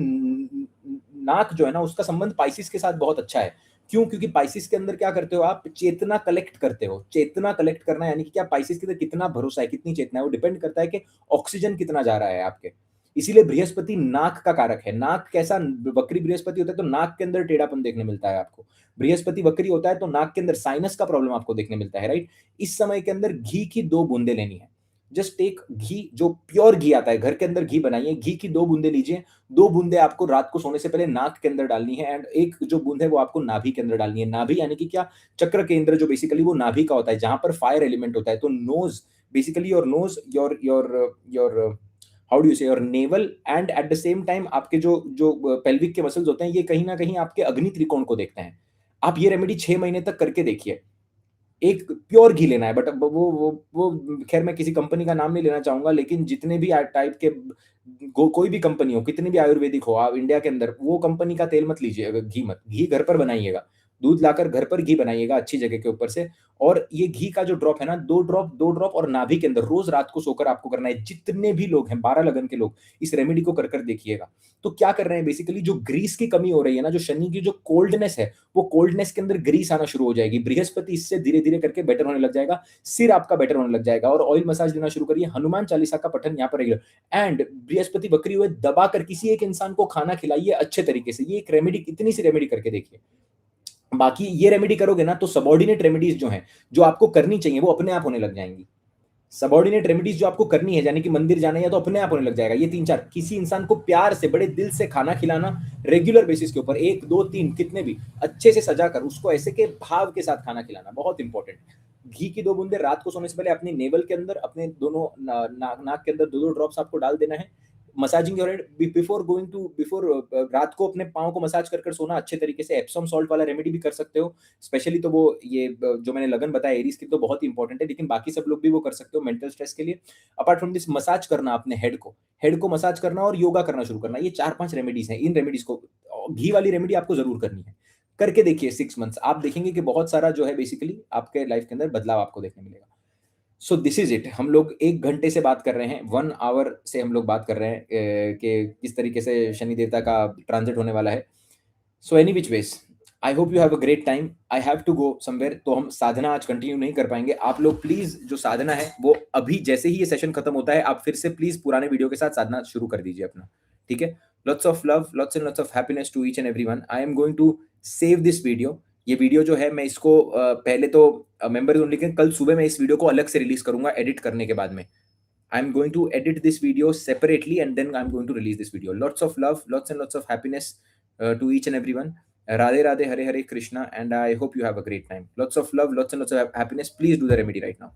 नाक जो है ना उसका संबंध पाइसिस के साथ बहुत अच्छा है। क्यों? क्योंकि पाइसिस के अंदर क्या करते हो आप, चेतना कलेक्ट करते हो। चेतना कलेक्ट करना यानी कि क्या, पाइसिस के अंदर कितना भरोसा है, कितनी चेतना है, वो डिपेंड करता है कि ऑक्सीजन कितना जा रहा है आपके। इसीलिए बृहस्पति नाक का कारक है। नाक कैसा, वक्री बृहस्पति होता है तो नाक के अंदर टेढ़ापन देखने मिलता है आपको। बृहस्पति वक्री होता है तो नाक के अंदर साइनस का प्रॉब्लम आपको देखने मिलता है, राइट। इस समय के अंदर घी की 2 बूंदे लेनी है। जस्ट टेक घी, जो प्योर घी आता है, घर के अंदर घी बनाइए, घी की 2 बूंदे लीजिए। 2 बूंदे आपको रात को सोने से पहले नाक के अंदर डालनी है, एंड एक जो बूंद है वो आपको नाभि के अंदर डालनी है। नाभि यानी कि क्या, चक्र केंद्र जो बेसिकली वो नाभि का होता है, जहां पर फायर एलिमेंट होता है। तो nose, basically your nose, your how do you say, your navel, and at the same time आपके जो जो पेल्विक के मसल्स होते हैं, ये कहीं ना कहीं आपके अग्नि त्रिकोण को देखते हैं। आप ये रेमेडी 6 महीने तक करके देखिए। एक प्योर घी लेना है, बट वो खैर मैं किसी कंपनी का नाम नहीं लेना चाहूंगा, लेकिन जितने भी टाइप के कोई भी कंपनी हो, कितनी भी आयुर्वेदिक हो, आप इंडिया के अंदर वो कंपनी का तेल मत लीजिएगा, घी मत, घी घर पर बनाइएगा। दूध लाकर घर पर घी बनाइएगा अच्छी जगह के ऊपर से। और ये घी का जो ड्रॉप है ना, 2 ड्रॉप और नाभि के अंदर रोज रात को सोकर आपको करना है। जितने भी लोग हैं, 12 लगन के लोग, इस रेमेडी को कर कर देखिएगा। तो क्या कर रहे हैं बेसिकली, जो ग्रीस की कमी हो रही है ना, जो शनि की जो कोल्डनेस है, वो कोल्डनेस के अंदर ग्रीस आना शुरू हो जाएगी। बृहस्पति इससे धीरे धीरे करके बेटर होने लग जाएगा। सिर आपका बेटर होने लग जाएगा, और ऑयल मसाज देना शुरू करिए। हनुमान चालीसा का पठन यहाँ पर रेगुलर, एंड बृहस्पति बकरी हुए दबाकर किसी एक इंसान को खाना खिलाइए अच्छे तरीके से। ये एक रेमेडी, इतनी सी रेमेडी करके देखिए। बाकी ये रेमेडी करोगे ना तो सबॉर्डिनेट रेमेडीज जो हैं, जो आपको करनी चाहिए, वो अपने आप होने लग जाएंगी। सबॉर्डिनेट रेमेडीज जो आपको करनी है, यानी कि मंदिर जाना है, तो अपने आप होने लग जाएगा। ये 3-4, किसी इंसान को प्यार से, बड़े दिल से खाना खिलाना, रेगुलर बेसिस के ऊपर, 1 2 3 कितने भी अच्छे से सजा कर उसको ऐसे के भाव के साथ खाना खिलाना बहुत इंपॉर्टेंट है। घी की 2 बूंदे रात को सोने से पहले अपनी नेवल के अंदर, अपने दोनों नाक के अंदर 2-2 ड्रॉप्स आपको डाल देना है। मसाजिंग योर हेड बिफोर रात को अपने पाँव को मसाज कर सोना अच्छे तरीके से। एप्सॉम सॉल्ट वाला रेमेडी भी कर सकते हो, स्पेशली तो वो ये जो मैंने लगन बताया एरीज की तो बहुत ही इंपॉर्टेंट है, लेकिन बाकी सब लोग भी वो कर सकते हो मेंटल स्ट्रेस के लिए। अपार्ट फ्रॉम दिस, मसाज करना अपने हेड को मसाज करना और योगा करना शुरू करना, ये 4-5 रेमेडीज हैं। इन रेमेडीज को, घी वाली रेमेडी आपको जरूर करनी है, करके देखिए 6 मंथ्स, आप देखेंगे कि बहुत सारा जो है बेसिकली आपके लाइफ के अंदर बदलाव आपको देखने मिलेगा। सो दिस इज इट। हम लोग 1 घंटे से बात कर रहे हैं, 1 आवर से हम लोग बात कर रहे हैं कि किस तरीके से शनि देवता का ट्रांजिट होने वाला है। So any which ways, I hope you have a great time. I have to go somewhere, तो हम साधना आज कंटिन्यू नहीं कर पाएंगे। आप लोग प्लीज जो साधना है वो अभी जैसे ही ये सेशन खत्म होता है, आप फिर से प्लीज पुराने वीडियो के साथ साधना शुरू कर दीजिए अपना, ठीक है? Lots of love, lots and lots of happiness to each and everyone. I am going to save this video. ये वीडियो जो है मैं इसको पहले तो मेंबर्स ओनली के, कल सुबह मैं इस वीडियो को अलग से रिलीज करूंगा एडिट करने के बाद में। I am going to edit this video separately and then I am going to release this video. Lots of love, lots and lots of happiness to each and everyone. Radhe Radhe, Hare Hare Krishna, and I hope you have a great time. Lots of love, lots and lots of happiness. Please do the remedy right now.